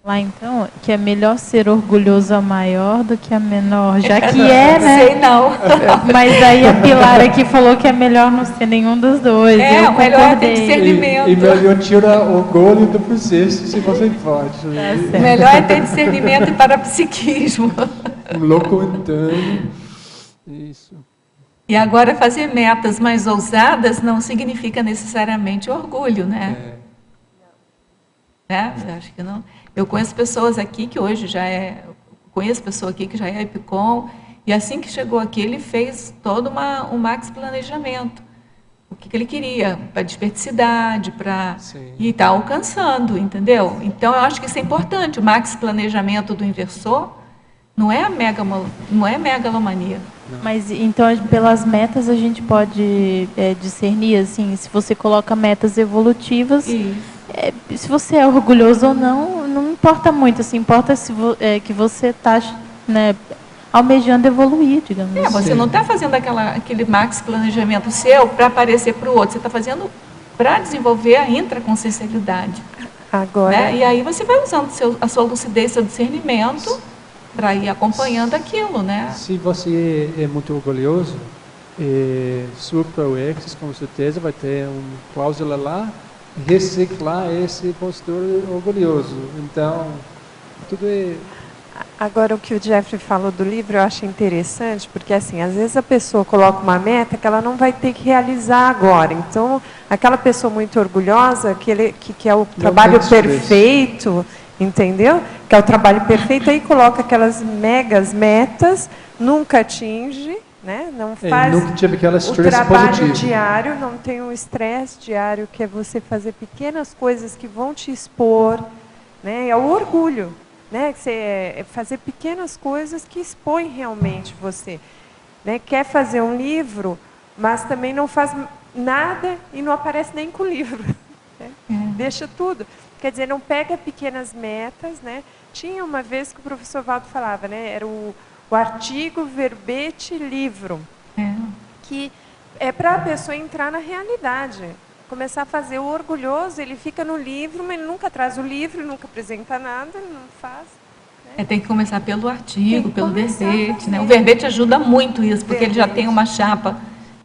Speaker 5: Lá então, que é melhor ser orgulhoso a maior do que a menor, já que né?
Speaker 2: Sei não.
Speaker 5: Mas aí a Pilar aqui falou que é melhor não ser nenhum dos dois.
Speaker 2: O melhor é ter discernimento.
Speaker 1: E melhor tirar o orgulho do processo, se você pode.
Speaker 2: Melhor é ter discernimento e parapsiquismo.
Speaker 1: Um louco interno. Isso.
Speaker 2: E agora fazer metas mais ousadas não significa necessariamente orgulho, né? Você acha que não? Eu conheço pessoas aqui que hoje conheço pessoa aqui que já é EPICOM, e assim que chegou aqui, ele fez todo um max planejamento. O que ele queria, para desperticidade, e está alcançando, entendeu? Então, eu acho que isso é importante. O max planejamento do inversor não é megalomania.
Speaker 5: Mas, então, pelas metas, a gente pode discernir, assim, se você coloca metas evolutivas... se você é orgulhoso ou não importa muito, assim, importa que você está almejando evoluir, digamos assim.
Speaker 2: Você não está fazendo aquele max planejamento seu para aparecer para o outro, você está fazendo para desenvolver a intraconsciencialidade.
Speaker 3: Agora...
Speaker 2: E aí você vai usando a sua lucidez, seu discernimento para ir acompanhando aquilo, né?
Speaker 1: Se você é muito orgulhoso, sua proexis, com certeza, vai ter uma cláusula lá, reciclar esse postura orgulhoso. Então, tudo é...
Speaker 3: Agora, o que o Jeffrey falou do livro, eu acho interessante, porque, assim, às vezes a pessoa coloca uma meta que ela não vai ter que realizar agora. Então, aquela pessoa muito orgulhosa, que é o trabalho perfeito, entendeu? Que é o trabalho perfeito, aí coloca aquelas metas, nunca atinge, né? Não faz o trabalho diário, não tem um estresse diário, que é você fazer pequenas coisas que vão te expor, né? É o orgulho, né? Fazer pequenas coisas que expõem realmente você, né? Quer fazer um livro, mas também não faz nada e não aparece nem com o livro, né? Deixa tudo. Quer dizer, não pega pequenas metas, né? Tinha uma vez que o professor Valdo falava, né? Era o artigo, verbete, livro, que é para a pessoa entrar na realidade, começar a fazer o orgulhoso, ele fica no livro, mas ele nunca traz o livro, nunca apresenta nada, ele não faz. Né?
Speaker 2: Tem que começar pelo artigo, pelo verbete, né? O verbete ajuda muito isso, porque ele já tem uma chapa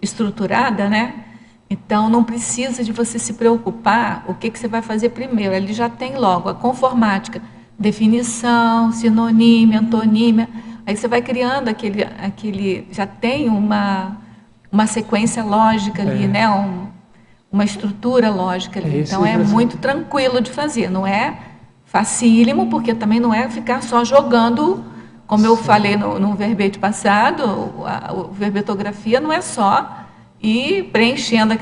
Speaker 2: estruturada, né? Então, não precisa de você se preocupar o que você vai fazer primeiro. Ele já tem logo a conformática, definição, sinonímia, antonímia. Aí você vai criando já tem uma sequência lógica ali, né? Uma estrutura lógica ali. Então, é muito tranquilo de fazer. Não é facílimo, porque também não é ficar só jogando, como eu falei no verbete passado, a verbetografia não é só ir preenchendo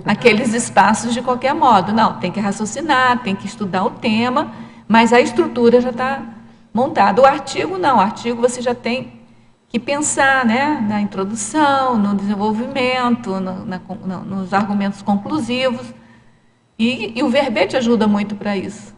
Speaker 2: aqueles espaços de qualquer modo. Não, tem que raciocinar, tem que estudar o tema, mas a estrutura já está montada. O artigo não, o artigo você já tem que pensar, né, na introdução, no desenvolvimento, nos argumentos conclusivos, e o verbete ajuda muito para isso.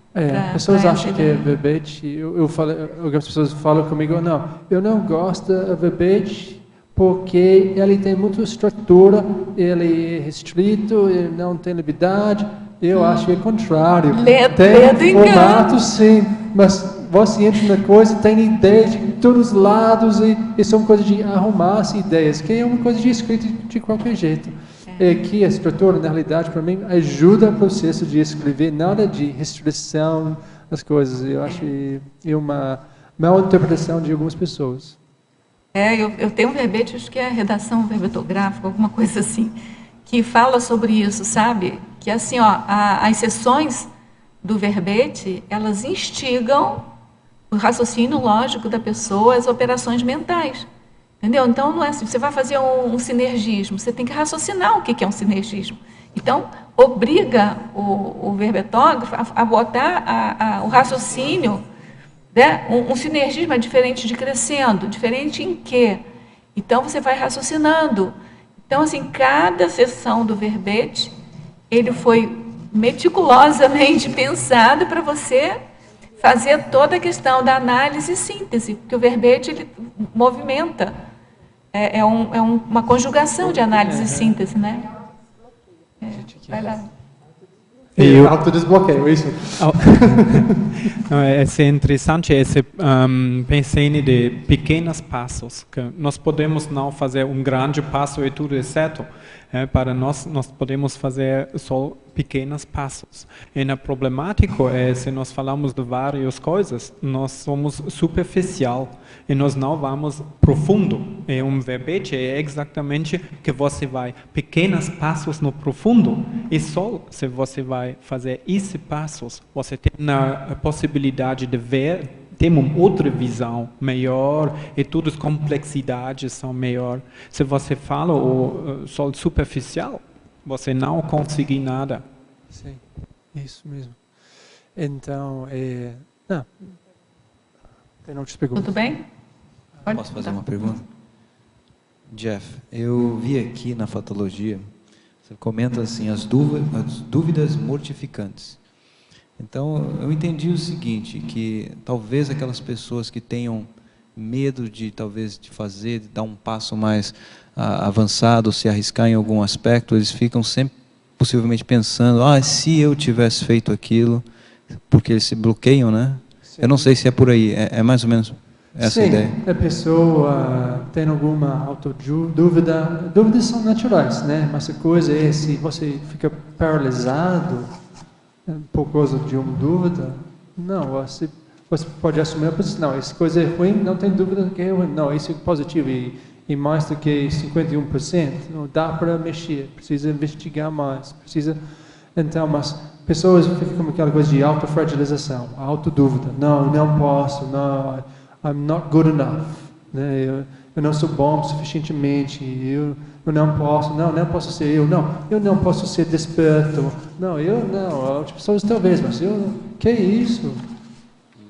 Speaker 1: Pessoas acham que é verbete, algumas pessoas falam comigo, não, eu não gosto do verbete porque ele tem muita estrutura, ele é restrito, ele não tem liberdade. Eu acho que é o contrário. Tem formato, sim, mas você entra na coisa, tem ideias de todos os lados e são coisas de arrumar as ideias, que é uma coisa de escrita de qualquer jeito. É que a estrutura, na realidade, para mim, ajuda o processo de escrever, nada de restrição das coisas. Eu acho que é uma mal interpretação de algumas pessoas.
Speaker 2: Eu tenho um verbete, acho que é redação verbetográfica, alguma coisa assim, que fala sobre isso, sabe? Que assim, as seções do verbete, elas instigam o raciocínio lógico da pessoa, as operações mentais. Entendeu? Então, não é assim, você vai fazer um sinergismo, você tem que raciocinar o que é um sinergismo. Então, obriga o verbetógrafo a botar o raciocínio, né? Um sinergismo é diferente de crescendo, diferente em quê? Então, você vai raciocinando. Então, assim, cada seção do verbete, ele foi meticulosamente pensado para você fazer toda a questão da análise e síntese, porque o verbete ele movimenta, uma conjugação de análise e síntese, né? Vai lá.
Speaker 1: Autodesbloqueio, isso.
Speaker 6: É interessante esse pensamento de pequenos passos. Que nós podemos não fazer um grande passo e tudo é certo. Para nós podemos fazer só pequenos passos. E na problemática se nós falamos de várias coisas, nós somos superficial e nós não vamos profundo. E um verbete é exatamente que você vai pequenos passos no profundo e só se você vai fazer esses passos, você tem a possibilidade de ver, tem uma outra visão melhor e todas as complexidades são melhor. Se você fala só superficial, você não consegue nada.
Speaker 1: Sim, isso mesmo. Então, tem outras perguntas?
Speaker 2: Tudo bem?
Speaker 7: Posso fazer uma pergunta? Jeff, eu vi aqui na fatologia, você comenta assim, as dúvidas mortificantes. Então, eu entendi o seguinte, que talvez aquelas pessoas que tenham medo de dar um passo mais avançado, se arriscar em algum aspecto, eles ficam sempre possivelmente pensando, se eu tivesse feito aquilo, porque eles se bloqueiam, né? Sim. Eu não sei se é por aí, é mais ou menos essa ideia.
Speaker 1: Sim, a pessoa tem alguma autodúvida, dúvidas são naturais, né? Mas a coisa é, se você fica paralisado por causa de uma dúvida, não, você pode assumir a posição, não, essa coisa é ruim, não tem dúvida que é ruim, não, isso é positivo e mais do que 51%, não dá para mexer, precisa investigar mais, então, mas pessoas ficam com aquela coisa de autofragilização, autodúvida, não posso, não, I'm not good enough, né? Eu não sou bom suficientemente, eu não posso ser eu não posso ser desperto, outras pessoas talvez, mas que é isso?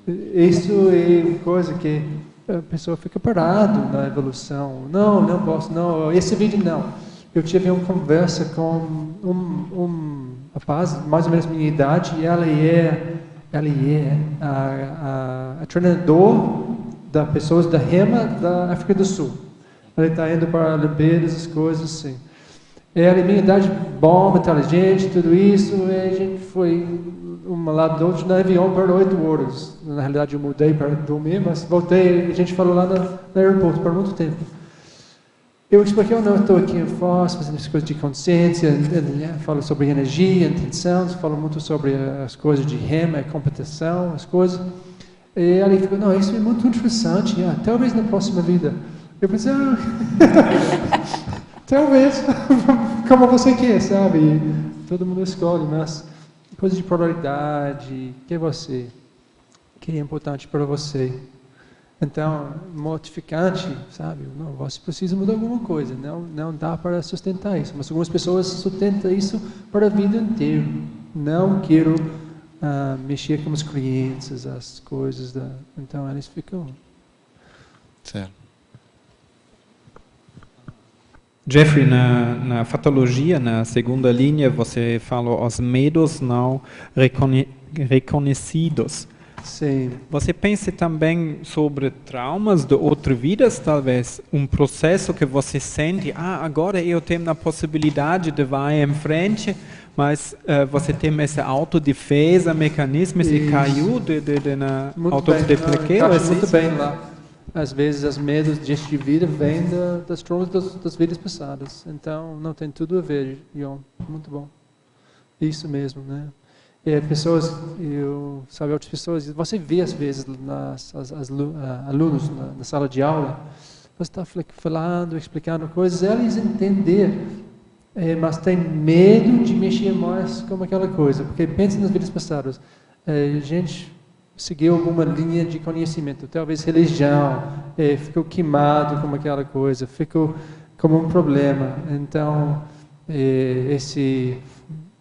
Speaker 1: Isso é coisa que a pessoa fica parada na evolução, não posso, esse vídeo não. Eu tive uma conversa com um rapaz, mais ou menos minha idade, e ela é a treinador das pessoas da REMA da África do Sul. Ele está indo para Olimpíadas, as coisas assim. Ela, minha idade, bom, inteligente, tudo isso, e a gente foi um lado do outro no avião por 8 horas. Na realidade, eu mudei para dormir, mas voltei, a gente falou lá no aeroporto por muito tempo. eu expliquei, eu não estou aqui em Foz fazendo as coisas de consciência, falo sobre energia, intenção, falo muito sobre as coisas de rema, competição, as coisas. E ele ficou, não, isso é muito interessante, talvez na próxima vida. Eu pensei, talvez, como você quer, sabe? Todo mundo escolhe, mas coisa de polaridade, que é importante para você. Então, mortificante, sabe? Não, você precisa mudar alguma coisa, não dá para sustentar isso. Mas algumas pessoas sustentam isso para a vida inteira. Não quero mexer com as crianças, as coisas. Então, eles ficam...
Speaker 7: Certo.
Speaker 6: Jeffrey, na fatologia, na segunda linha, você falou os medos não reconhecidos.
Speaker 1: Sim.
Speaker 6: Você pensa também sobre traumas de outras vidas, talvez? Um processo que você sente, agora eu tenho a possibilidade de ir em frente, mas você tem essa autodefesa, mecanismos e caiu na autodefesa?
Speaker 1: Muito bem lá. Às vezes, os medos de vida vêm das traumas das vidas passadas. Então, não tem tudo a ver, Ion. Muito bom. Isso mesmo, né? E pessoas, outras pessoas, você vê às vezes alunos na sala de aula, você está falando, explicando coisas, eles entendem, mas tem medo de mexer mais com aquela coisa, porque pensa nas vidas passadas. A gente seguiu alguma linha de conhecimento, talvez religião, ficou queimado com aquela coisa, ficou como um problema. Então,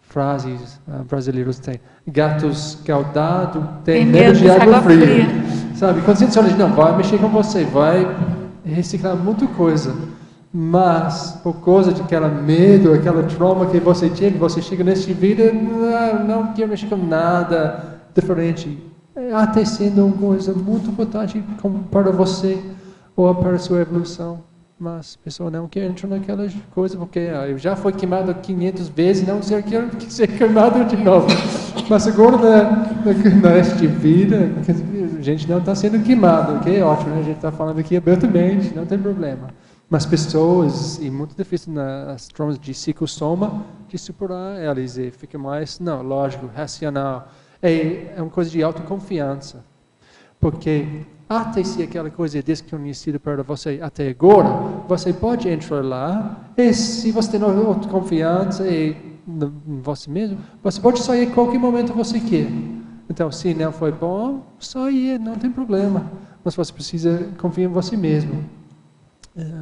Speaker 1: frases brasileiros têm. Gato escaldado tem medo de água fria. Sabe? Quando você diz, não, vai mexer com você, vai reciclar muita coisa. Mas, por causa de aquele medo, aquela trauma que você tinha, você chega nessa vida, não quer mexer com nada diferente. Até sendo uma coisa muito importante para você ou para a sua evolução. Mas a pessoa não quer entrar naquelas coisas, porque eu já fui queimado 500 vezes, não quero ser queimado de novo. Mas agora, nesta vida, a gente não está sendo queimado, ok? Ótimo, né? A gente está falando aqui abertamente, não tem problema. Mas pessoas, e muito difícil nas traumas de psicossoma, de superar elas, e fica mais, lógico, racional. É uma coisa de autoconfiança. Porque até se aquela coisa é desconhecida para você até agora, você pode entrar lá, e se você tem autoconfiança em você mesmo, você pode sair a qualquer momento que você quer. Então, se não foi bom, sair, não tem problema. Mas você precisa confiar em você mesmo.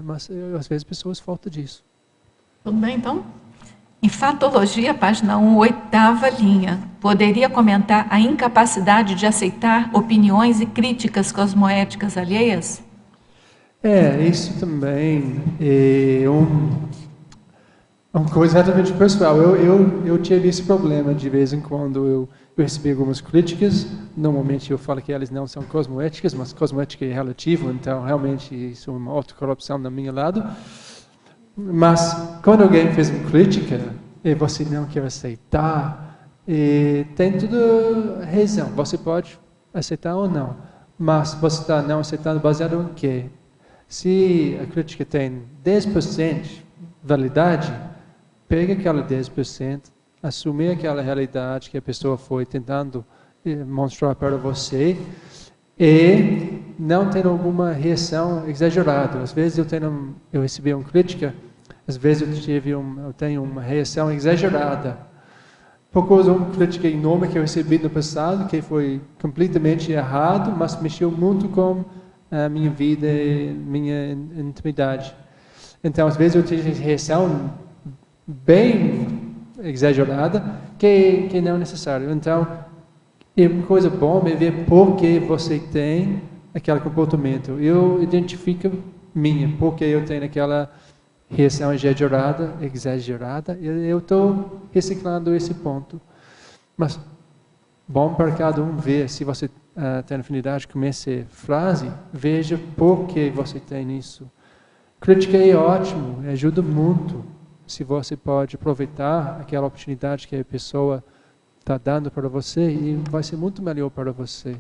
Speaker 1: Mas às vezes pessoas faltam disso.
Speaker 2: Tudo bem, então? Em Fatologia, página 1, 8ª linha, poderia comentar a incapacidade de aceitar opiniões e críticas cosmoéticas alheias?
Speaker 1: Isso também é uma coisa exatamente pessoal. Eu tive esse problema de vez em quando eu recebi algumas críticas. Normalmente eu falo que elas não são cosmoéticas, mas cosmoética é relativo, então realmente isso é uma autocorrupção do meu lado. Mas quando alguém fez uma crítica e você não quer aceitar, tem tudo razão. Você pode aceitar ou não, mas você está não aceitando baseado em quê? Se a crítica tem 10% de validade, pega aquela 10%, assumir aquela realidade que a pessoa foi tentando mostrar para você e não ter alguma reação exagerada. Às vezes eu recebi uma crítica, às vezes eu tenho uma reação exagerada. Por causa de uma crítica enorme que eu recebi no passado, que foi completamente errado, mas mexeu muito com a minha vida e minha intimidade. Então, às vezes eu tive reação bem exagerada, que não é necessário. Então, uma coisa boa é ver por que você tem aquele comportamento. Eu identifico porque eu tenho aquela reação exagerada, e eu estou reciclando esse ponto. Mas, bom para cada um ver, se você tem afinidade com essa frase, veja por que você tem isso. Crítica é ótimo, ajuda muito, se você pode aproveitar aquela oportunidade que a pessoa está dando para você, e vai ser muito melhor para você.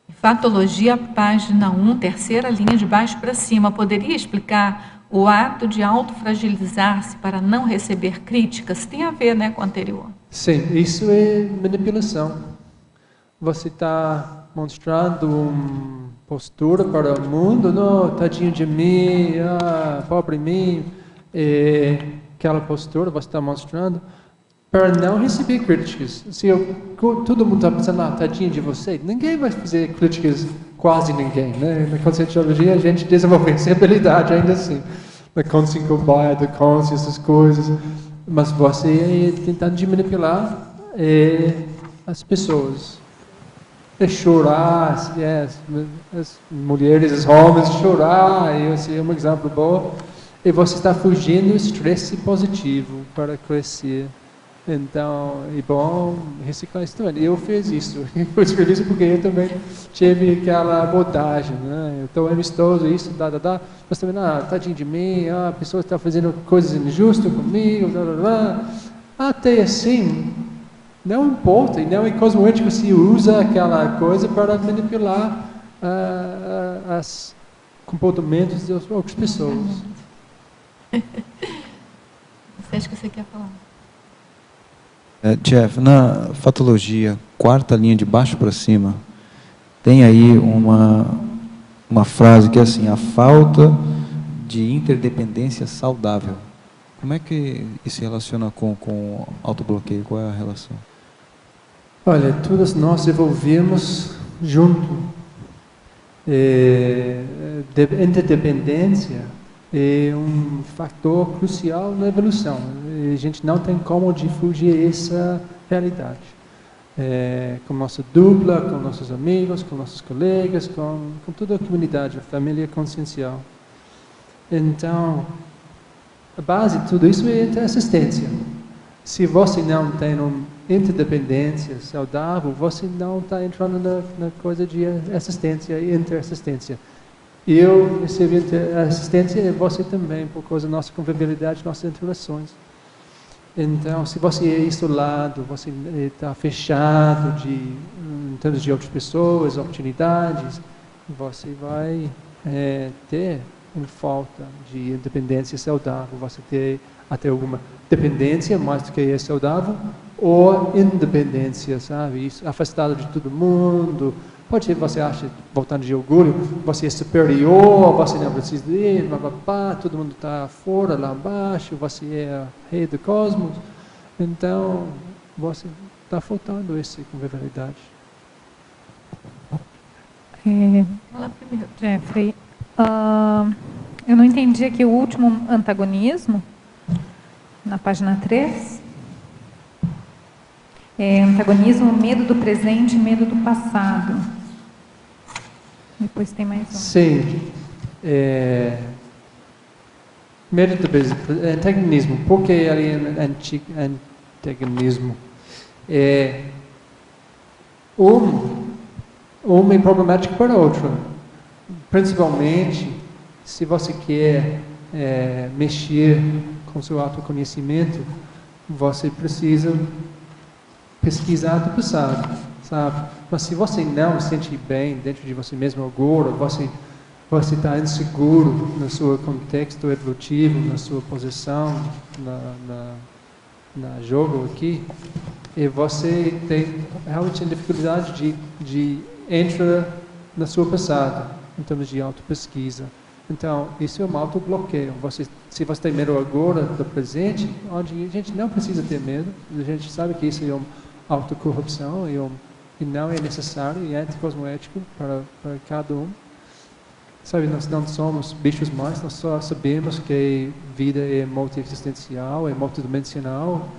Speaker 2: Fatologia, página 1, terceira linha de baixo para cima. Poderia explicar o ato de autofragilizar-se para não receber críticas? Tem a ver, né, com o anterior.
Speaker 1: Sim, isso é manipulação. Você está mostrando uma postura para o mundo, não, tadinho de mim, pobre mim. Aquela postura você está mostrando para não receber críticas. Se todo mundo está pensando, tadinho de você, ninguém vai fazer críticas, quase ninguém. Né? Na conscienciologia a gente desenvolve essa habilidade ainda assim. Na consciência cobaia, da consciência, essas coisas. Mas você tentando de manipular as pessoas. Chorar, as mulheres, os homens chorar, esse é um exemplo bom. E você está fugindo do estresse positivo para crescer. Então, é bom reciclar isso também. Eu fiz isso. Eu escrevi isso porque eu também tive aquela abordagem. Né? Eu estou amistoso, isso, mas também, tadinho de mim, a pessoa está fazendo coisas injustas comigo, Até assim, não importa, e não é cosmoético se usa aquela coisa para manipular os comportamentos das outras pessoas.
Speaker 2: Você acha que você quer falar?
Speaker 7: Jeff, na fatologia, quarta linha de baixo para cima, tem aí uma frase que é assim: a falta de interdependência saudável. Como é que isso se relaciona com autobloqueio? Qual é a relação?
Speaker 1: Olha, todos nós evoluímos junto. Interdependência é um fator crucial na evolução. A gente não tem como fugir essa realidade. Com nossa dupla, com nossos amigos, com nossos colegas, com toda a comunidade, a família consciencial. Então, a base de tudo isso é a assistência. Se você não tem uma interdependência saudável, você não está entrando na coisa de assistência e interassistência. Eu recebi assistência e você também, por causa da nossa convivialidade, nossas interações. Então, se você é isolado, você está fechado em termos de outras pessoas, oportunidades, você vai ter uma falta de independência saudável. Você tem até alguma dependência, mais do que é saudável, ou independência, sabe? Isso, afastado de todo mundo. Pode ser que você acha, voltando de orgulho, você é superior, você não precisa ir, todo mundo está fora, lá embaixo, você é rei do cosmos. Então, você está faltando essa convivialidade.
Speaker 8: Jeffrey, eu não entendi aqui o último antagonismo, na página 3. Antagonismo, medo do presente, medo do passado. Depois tem mais um.
Speaker 1: Sim. Medo do antagonismo. Por que ele é antagonismo? Um é problemático para o outro. Principalmente se você quer mexer com seu autoconhecimento, você precisa pesquisar do passado, sabe? Mas se você não se sente bem dentro de você mesmo agora, você está inseguro no seu contexto evolutivo, na sua posição, na jogo aqui, e você tem realmente dificuldade de entrar na sua passado, em termos de autopesquisa. Então, isso é um autobloqueio. Se você tem medo agora do presente, onde a gente não precisa ter medo, a gente sabe que isso é uma autocorrupção e não é necessário e é anticosmoético para cada um. Sabe, nós não somos bichos mais, nós só sabemos que vida é multi-existencial, é multidimensional.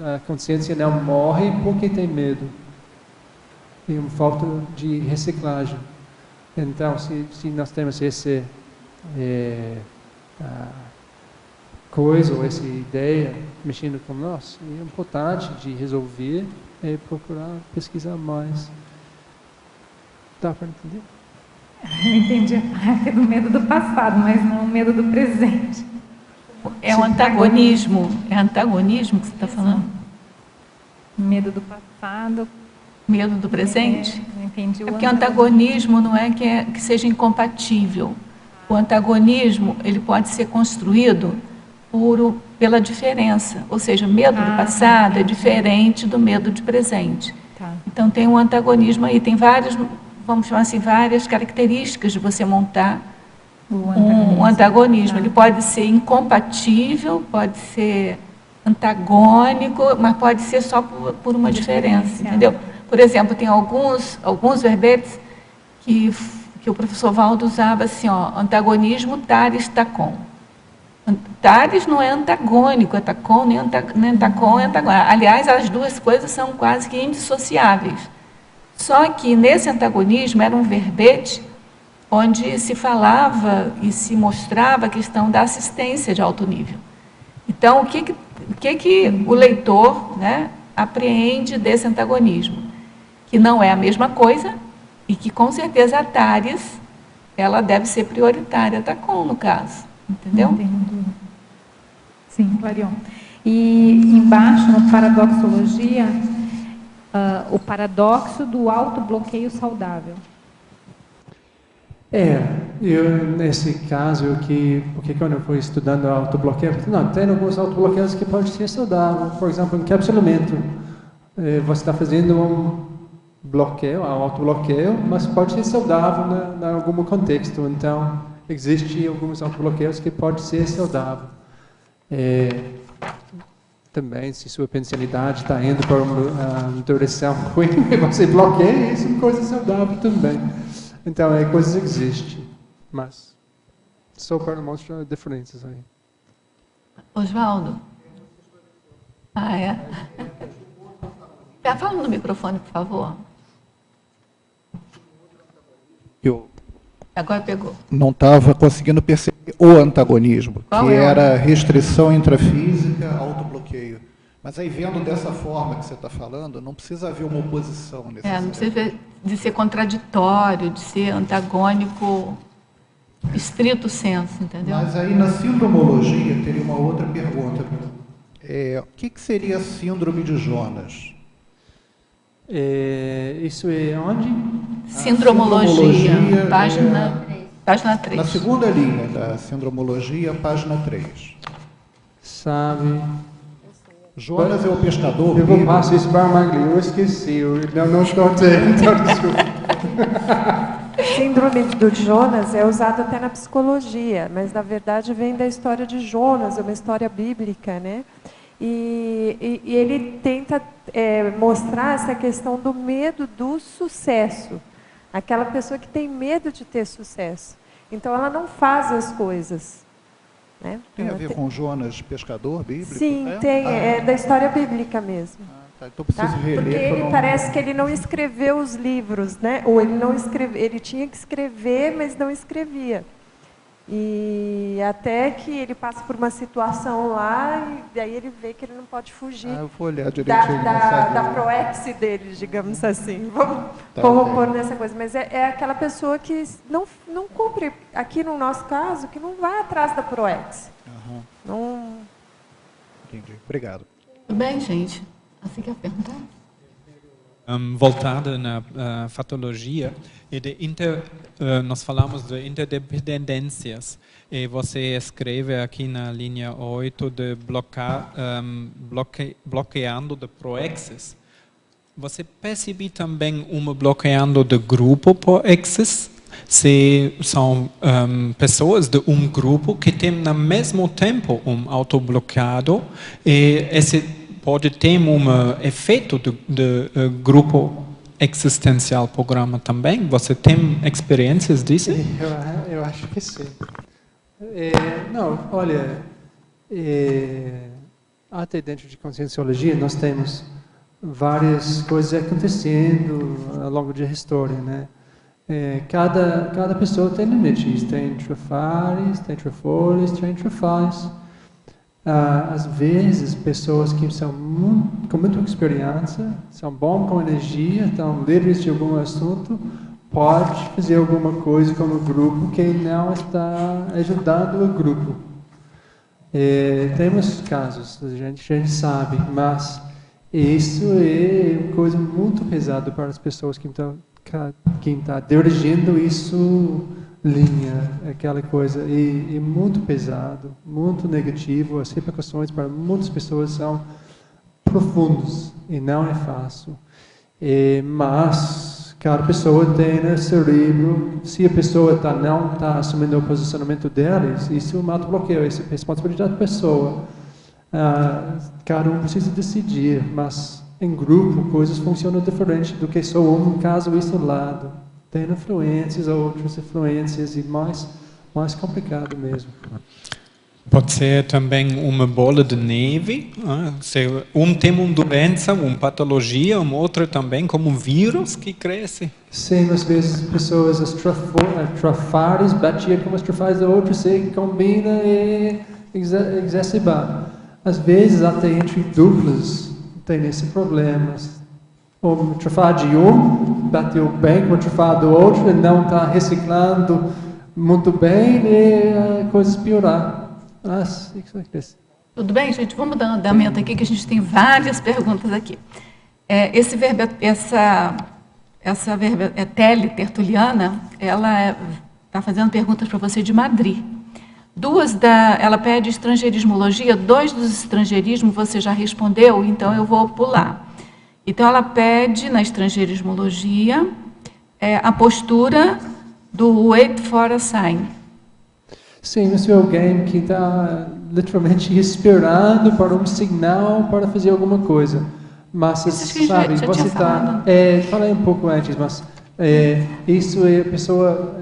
Speaker 1: A consciência não morre porque tem medo. É uma falta de reciclagem. Então, se nós temos essa coisa ou essa ideia mexendo com nós, é importante de resolver e procurar pesquisar mais. Dá para entender?
Speaker 8: Eu entendi a parte do medo do passado, mas não o medo do presente.
Speaker 2: É um antagonismo? É antagonismo que você está falando?
Speaker 8: Medo do passado.
Speaker 2: Medo do presente?
Speaker 8: entendi o
Speaker 2: Porque antagonismo não é que seja incompatível. O antagonismo, ele pode ser construído pela diferença, ou seja, o medo do passado é diferente do medo de presente.
Speaker 8: Tá.
Speaker 2: Então tem um antagonismo aí, tem várias, vamos chamar assim, várias características de você montar um antagonismo. Ele pode ser incompatível, pode ser antagônico, mas pode ser só por uma diferença, entendeu? Por exemplo, tem alguns verbetes que o professor Valdo usava assim, ó, antagonismo tares tacon. Tares não é antagônico, é tacon, nem tacon é antagônico. Aliás, as duas coisas são quase que indissociáveis. Só que nesse antagonismo era um verbete onde se falava e se mostrava a questão da assistência de alto nível. Então, o que o leitor, né, apreende desse antagonismo? Que não é a mesma coisa e que, com certeza, a tares, ela deve ser prioritária, a tacon, no caso. Entendeu?
Speaker 8: Entendo. Sim, Clarion. E embaixo, no Paradoxologia, o paradoxo do autobloqueio saudável.
Speaker 1: Nesse caso, porque quando eu fui estudando autobloqueio, não, tem alguns autobloqueios que podem ser saudáveis. Por exemplo, encapsulamento. Você está fazendo um bloqueio, um autobloqueio, mas pode ser saudável em algum contexto. Então, existem alguns autobloqueios que podem ser saudáveis. Também, se sua pensanidade está indo para uma direção ruim, você bloqueia, isso é uma coisa saudável também. Então, coisas existem, mas só para mostrar diferenças aí.
Speaker 2: Oswaldo? Fala no microfone, por favor.
Speaker 9: Eu
Speaker 2: Agora pegou.
Speaker 9: não estava conseguindo perceber o antagonismo,
Speaker 2: Qual
Speaker 9: que
Speaker 2: é o
Speaker 9: era restrição intrafísica, autobloqueio. Mas aí, vendo dessa forma que você está falando, não precisa haver uma oposição necessariamente.
Speaker 2: Não precisa de ser contraditório, de ser antagônico, estrito senso, entendeu?
Speaker 9: Mas aí, na sindromologia, teria uma outra pergunta. O que seria a síndrome de Jonas?
Speaker 1: Isso é onde?
Speaker 2: Sindromologia, página 3.
Speaker 9: Na segunda linha da sindromologia, página 3.
Speaker 1: Sabe...
Speaker 9: Jonas é o pescador.
Speaker 1: Eu vou passar isso para a Magli, eu esqueci, eu não estou dizendo, então desculpa.
Speaker 3: Síndrome do Jonas é usado até na psicologia, mas na verdade vem da história de Jonas, é uma história bíblica, né? E ele tenta mostrar essa questão do medo do sucesso. Aquela pessoa que tem medo de ter sucesso. Então ela não faz as coisas. Né?
Speaker 9: Tem a ver com Jonas, pescador bíblico?
Speaker 3: Sim, tem. É da história bíblica mesmo.
Speaker 9: Tá, então preciso reler.
Speaker 3: Porque ele parece que ele não escreveu os livros, né? Ou ele tinha que escrever, mas não escrevia. E até que ele passa por uma situação lá, e daí ele vê que ele não pode fugir
Speaker 9: eu vou olhar direitinho
Speaker 3: da proex dele, digamos assim. Vamos pôr nessa coisa. Mas é aquela pessoa que não cumpre, aqui no nosso caso, que não vai atrás da proex. Não...
Speaker 9: Entendi. Obrigado.
Speaker 2: Tudo bem, gente? Assim quer perguntar?
Speaker 6: Voltada na fatologia, nós falamos de interdependências, e você escreve aqui na linha 8 de bloqueando de proexes. Você percebe também bloqueando de grupo proexes? Se são pessoas de grupo que tem ao mesmo tempo autobloqueado, e esse pode ter efeito de grupo existencial programa também? Você tem experiências disso?
Speaker 1: Eu acho que sim. Não, olha, até dentro de conscienciologia nós temos várias coisas acontecendo ao longo da história, né? Cada pessoa tem limites, tem trafares, tem trafores, tem trafais. Às vezes, pessoas que são com muita experiência, são bons com energia, estão livres de algum assunto, pode fazer alguma coisa como grupo que não está ajudando o grupo. Temos casos, a gente sabe, mas isso é uma coisa muito pesada para as pessoas que estão quem está dirigindo isso linha, aquela coisa, e muito pesado, muito negativo. As repercussões para muitas pessoas são profundas e não é fácil. Mas cada pessoa tem no cérebro, se a pessoa não está assumindo o posicionamento deles, isso é um autobloqueio, isso é responsabilidade da pessoa. Cada um precisa decidir, mas em grupo coisas funcionam diferente do que só um caso isolado. Tem influências, outras influências e mais complicado mesmo.
Speaker 6: Pode ser também uma bola de neve. Se tem uma doença, uma patologia, outro também como um vírus que cresce.
Speaker 1: Sim, às vezes pessoas, as trafares, batia com as trafares da outra, se combina e exacerba. Às vezes até entre duplas tem esse problema. O trafar de um bateu bem com o trafar do outro e não está reciclando muito bem e a coisa piorar.
Speaker 2: Tudo bem, gente? Vamos dar um andamento aqui, que a gente tem várias perguntas aqui. Essa verba tele-tertuliana, ela está fazendo perguntas para você de Madrid. Ela pede estrangeirismologia, 2 dos estrangeirismos você já respondeu, então eu vou pular. Então, ela pede, na estrangeirismologia, a postura do wait for a sign.
Speaker 1: Sim, isso é alguém que está literalmente esperando para um sinal para fazer alguma coisa. Mas, sabe, você está... falei um pouco antes, mas isso é a pessoa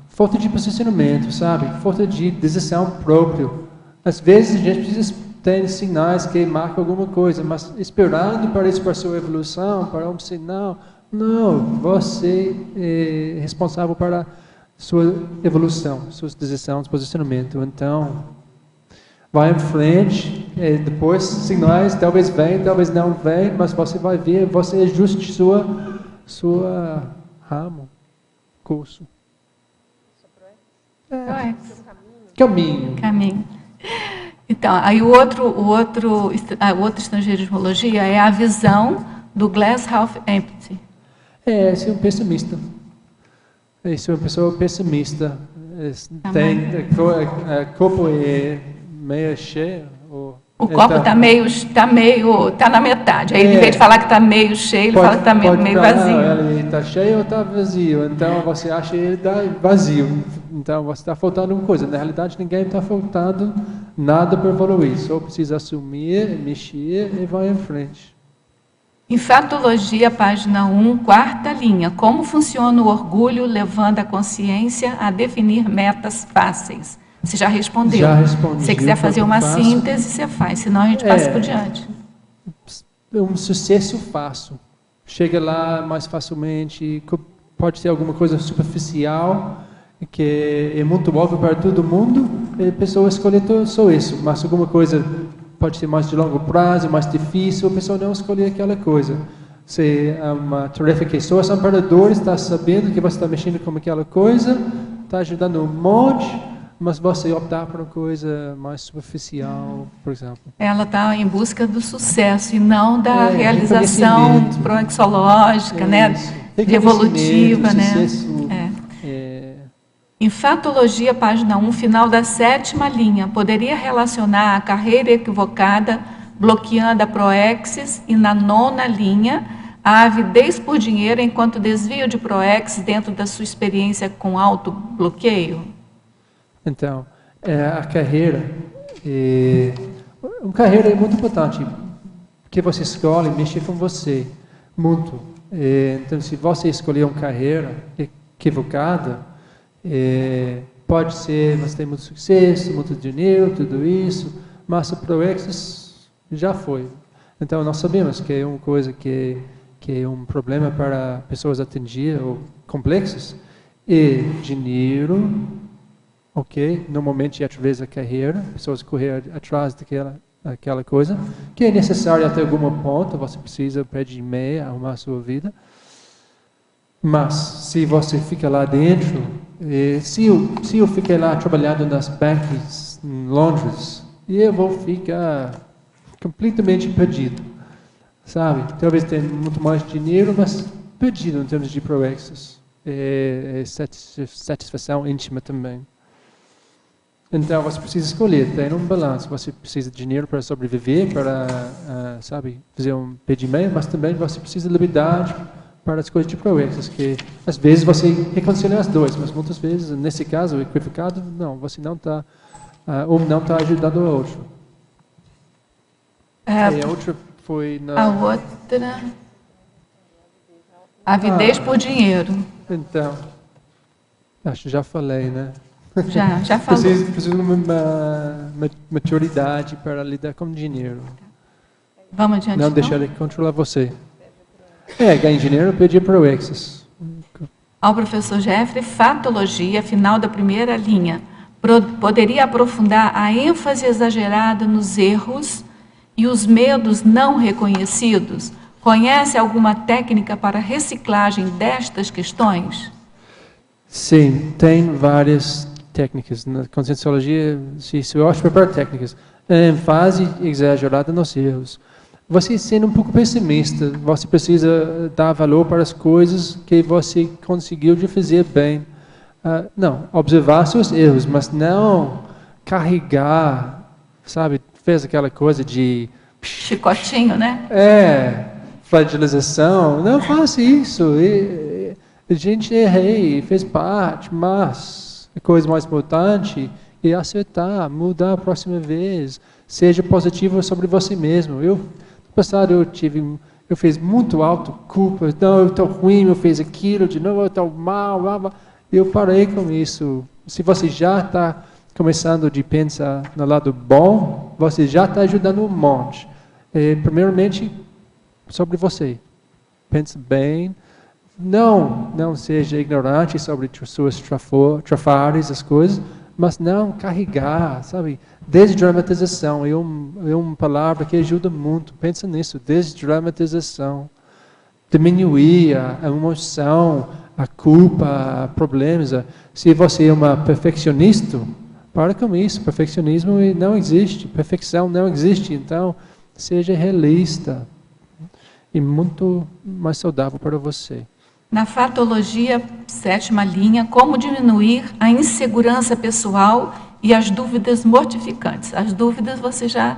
Speaker 1: falta de posicionamento, sabe? Falta de decisão própria. Às vezes a gente precisa ter sinais que marcam alguma coisa, mas esperando para isso, para a sua evolução, para um sinal, não. Você é responsável para a sua evolução, suas decisões, posicionamento. Então, vai em frente, depois sinais, talvez vem, talvez não vem, mas você vai ver, você ajuste sua ramo, curso.
Speaker 2: Caminho. Então, aí o outro estrangeirismologia é a visão do glass half empty.
Speaker 1: Esse é um pessimista. Esse é uma pessoa pessimista. O copo é meio cheio.
Speaker 2: O copo está na metade. Aí, em vez de falar que está meio cheio, ele fala que está meio vazio.
Speaker 1: Ele está cheio ou está vazio. Então, você acha que ele está vazio. Então, você está faltando uma coisa. Na realidade, ninguém está faltando nada para evoluir. Só precisa assumir, mexer e vai em frente.
Speaker 2: Enfatologia, página 1, 4ª linha. Como funciona o orgulho levando a consciência a definir metas fáceis? Você já respondeu.
Speaker 1: Já respondi.
Speaker 2: Se você quiser fazer uma síntese, você faz. Senão, a gente passa por diante.
Speaker 1: Um sucesso fácil. Chega lá mais facilmente. Pode ser alguma coisa superficial, que é muito óbvio para todo mundo. A pessoa escolhe só isso. Mas alguma coisa pode ser mais de longo prazo, mais difícil. A pessoa não escolhe aquela coisa. Se é uma tarefa que só os amparadores estão sabendo que você está mexendo com aquela coisa, está ajudando um monte. Mas você optar por uma coisa mais superficial, por exemplo.
Speaker 2: Ela está em busca do sucesso e não da realização proexológica, né? Evolutiva, né? Enfatologia, página 1, final da 7ª linha. Poderia relacionar a carreira equivocada, bloqueando a proexis, e na 9ª linha, a avidez por dinheiro enquanto desvio de proexis dentro da sua experiência com autobloqueio? Então,
Speaker 1: a carreira, uma carreira é muito importante, que você escolhe mexer com você, muito. Então, se você escolher uma carreira equivocada, pode ser, você tem muito sucesso, muito dinheiro, tudo isso, mas o proexis já foi. Então, nós sabemos que é uma coisa que é um problema para pessoas atingir ou complexos, e dinheiro. Ok, normalmente através da carreira, pessoas correr atrás daquela coisa, que é necessário até algum ponto, você precisa pé de meia arrumar a sua vida. Mas, se você fica lá dentro, se eu ficar lá trabalhando nas bancos em Londres, eu vou ficar completamente perdido. sabe? Talvez tenha muito mais dinheiro, mas perdido em termos de progressos. Satisfação íntima também. Então, você precisa escolher, tem um balanço. Você precisa de dinheiro para sobreviver, para, sabe, fazer um pedimento, mas também você precisa de liberdade para as coisas de progressos, que às vezes você reconcilia as duas, mas muitas vezes, nesse caso, o equivocaado, não, você não está, um não está ajudando o outro. E a outra foi na...
Speaker 2: A outra... Avidez por dinheiro.
Speaker 1: Então, acho que já falei, né?
Speaker 2: Já falou.
Speaker 1: Preciso de uma maturidade para lidar com dinheiro.
Speaker 2: Vamos adiante,
Speaker 1: não deixar ele controlar você. Ganhar dinheiro, pedir progressos.
Speaker 2: Ao professor Jeffrey, fatologia, final da primeira linha. Poderia aprofundar a ênfase exagerada nos erros e os medos não reconhecidos? Conhece alguma técnica para reciclagem destas questões?
Speaker 1: Sim, tem várias técnicas. Na Conscienciologia se opta para técnicas. Ênfase exagerada nos erros. Você sendo um pouco pessimista, você precisa dar valor para as coisas que você conseguiu de fazer bem. Não, observar seus erros, mas não carregar, sabe, fez aquela coisa de...
Speaker 2: Chicotinho, né?
Speaker 1: Flagelização. Não faça isso. A gente errei, fez parte, mas a coisa mais importante é acertar, mudar a próxima vez. Seja positivo sobre você mesmo. No passado eu fiz muito autoculpa. Não, eu estou ruim, eu fiz aquilo, de novo eu estou mal. Eu parei com isso. Se você já está começando a pensar no lado bom, você já está ajudando um monte. Primeiramente, sobre você. Pense bem. Não seja ignorante sobre suas trafares, as coisas, mas não carregar, sabe? Desdramatização é uma palavra que ajuda muito. Pensa nisso, desdramatização. Diminuir a emoção, a culpa, problemas. Se você é uma perfeccionista, para com isso. Perfeccionismo não existe, perfeição não existe. Então, seja realista e muito mais saudável para você.
Speaker 2: Na fatologia, 7ª linha, como diminuir a insegurança pessoal e as dúvidas mortificantes. As dúvidas você já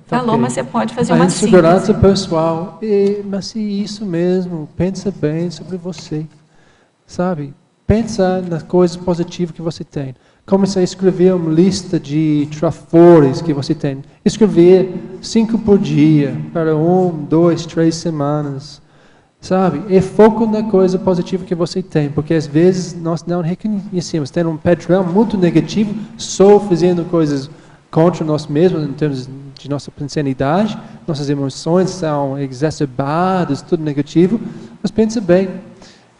Speaker 2: falou, mas você pode fazer uma síntese.
Speaker 1: A insegurança pessoal, mas é isso mesmo, pensa bem sobre você, sabe? Pensa nas coisas positivas que você tem. Comece a escrever uma lista de trafores que você tem. Escrever 5 por dia, para 1, 2, 3 semanas. Sabe? E foco na coisa positiva que você tem, porque às vezes nós não reconhecemos. Tem um padrão muito negativo, só fazendo coisas contra nós mesmos, em termos de nossa insanidade. Nossas emoções são exacerbadas, tudo negativo. Mas pensa bem.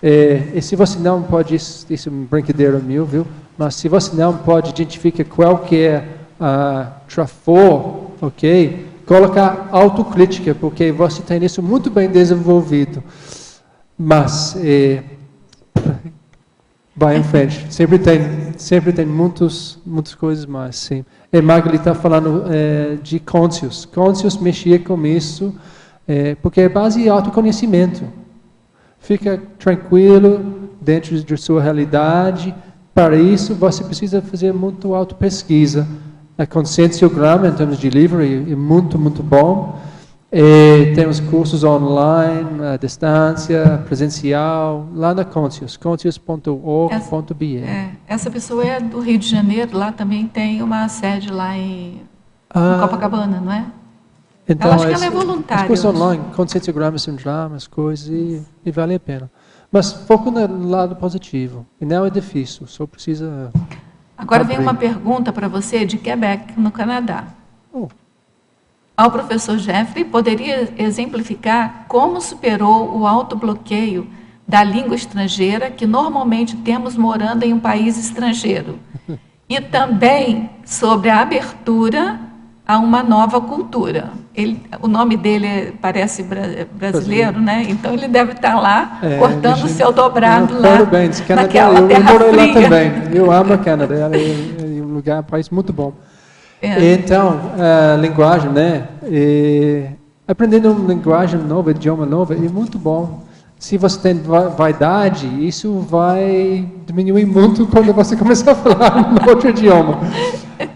Speaker 1: E se você não pode, isso é uma brincadeira meu, viu? Mas se você não pode identificar qualquer trafor, ok? Colocar autocrítica, porque você tem isso muito bem desenvolvido. Mas vai em frente. Sempre tem muitas coisas mais. Sim. E Magali está falando de Conscious. Conscious mexia com isso, porque é base de autoconhecimento. Fica tranquilo dentro de sua realidade. Para isso, você precisa fazer muito autopesquisa. A Conscienciograma, em termos de livro, é muito, muito bom. Temos cursos online, à distância, presencial, lá na Conscious, conscious.org.br.
Speaker 2: Essa pessoa é do Rio de Janeiro, lá também tem uma sede lá em Copacabana, não é?
Speaker 1: Então,
Speaker 2: eu acho que ela é voluntária.
Speaker 1: Os cursos online, Conscienciograma, Syndrome, as coisas, e vale a pena. Mas foco no lado positivo. E não é difícil, só precisa...
Speaker 2: Agora vem uma pergunta para você de Quebec, no Canadá. Ao professor Jeffrey, poderia exemplificar como superou o autobloqueio da língua estrangeira que normalmente temos morando em um país estrangeiro? E também sobre a abertura a uma nova cultura. O nome dele parece brasileiro, né? Então ele deve estar lá cortando o seu dobrado lá naquela terra
Speaker 1: eu morei
Speaker 2: fria.
Speaker 1: lá também. Eu amo a Canadá, é um lugar, um país muito bom. Então, a linguagem, né? aprendendo uma linguagem nova, idioma novo, é muito bom. Se você tem vaidade, isso vai diminuir muito quando você começar a falar um outro idioma.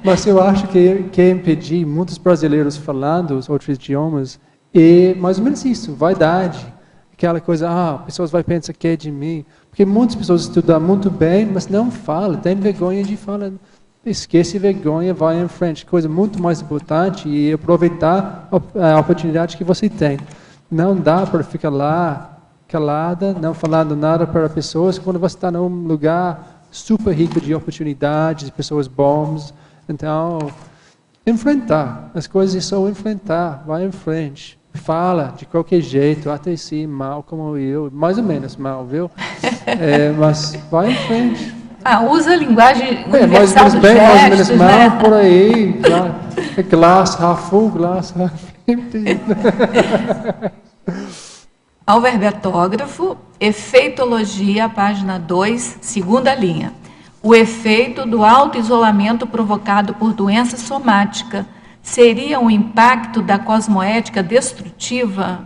Speaker 1: Mas eu acho que impedir muitos brasileiros falando os outros idiomas é mais ou menos isso, vaidade. Aquela coisa, pessoas vão pensar que é de mim. Porque muitas pessoas estudam muito bem, mas não falam, tem vergonha de falar. Esquece vergonha, vai em frente. Coisa muito mais importante e aproveitar a oportunidade que você tem. Não dá para ficar lá calada, não falando nada para pessoas, quando você está num lugar super rico de oportunidades, de pessoas boas. Então, enfrentar. As coisas é só enfrentar, vai em frente. Fala de qualquer jeito, até assim, mal como eu, mais ou menos mal, viu? Mas vai em frente.
Speaker 2: Usa a linguagem
Speaker 1: mais ou
Speaker 2: universal
Speaker 1: menos
Speaker 2: dos
Speaker 1: bem, mais ou menos
Speaker 2: gestos,
Speaker 1: mal,
Speaker 2: né?
Speaker 1: por aí. Glass half full, glass half empty.
Speaker 2: Alverbetógrafo, efeitologia, página 2, segunda linha. O efeito do auto-isolamento provocado por doença somática seria um impacto da cosmoética destrutiva?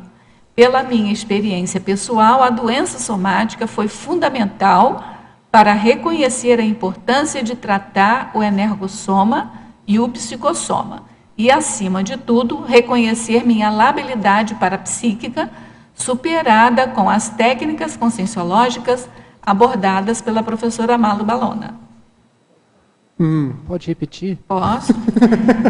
Speaker 2: Pela minha experiência pessoal, a doença somática foi fundamental para reconhecer a importância de tratar o energossoma e o psicossoma. E, acima de tudo, reconhecer minha labilidade parapsíquica superada com as técnicas conscienciológicas abordadas pela professora Malu Balona.
Speaker 1: Pode repetir?
Speaker 2: Posso.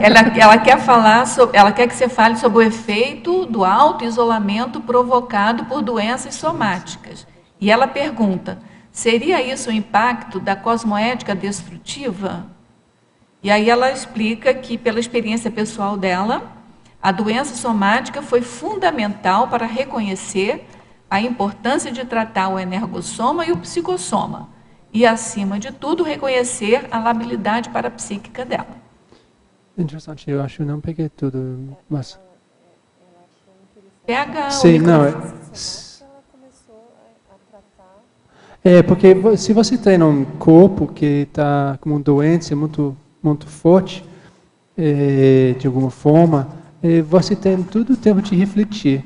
Speaker 2: Ela quer falar ela quer que você fale sobre o efeito do auto-isolamento provocado por doenças somáticas. E ela pergunta, seria isso o impacto da cosmoética destrutiva? E aí ela explica que, pela experiência pessoal dela, a doença somática foi fundamental para reconhecer a importância de tratar o energossoma e o psicossoma. E, acima de tudo, reconhecer a labilidade parapsíquica dela.
Speaker 1: Interessante, eu acho que não peguei tudo, mas...
Speaker 2: Pega
Speaker 1: Sim,
Speaker 2: o
Speaker 1: não, porque se você tem um corpo que está com uma doença muito, muito forte, de alguma forma, você tem todo o tempo de refletir.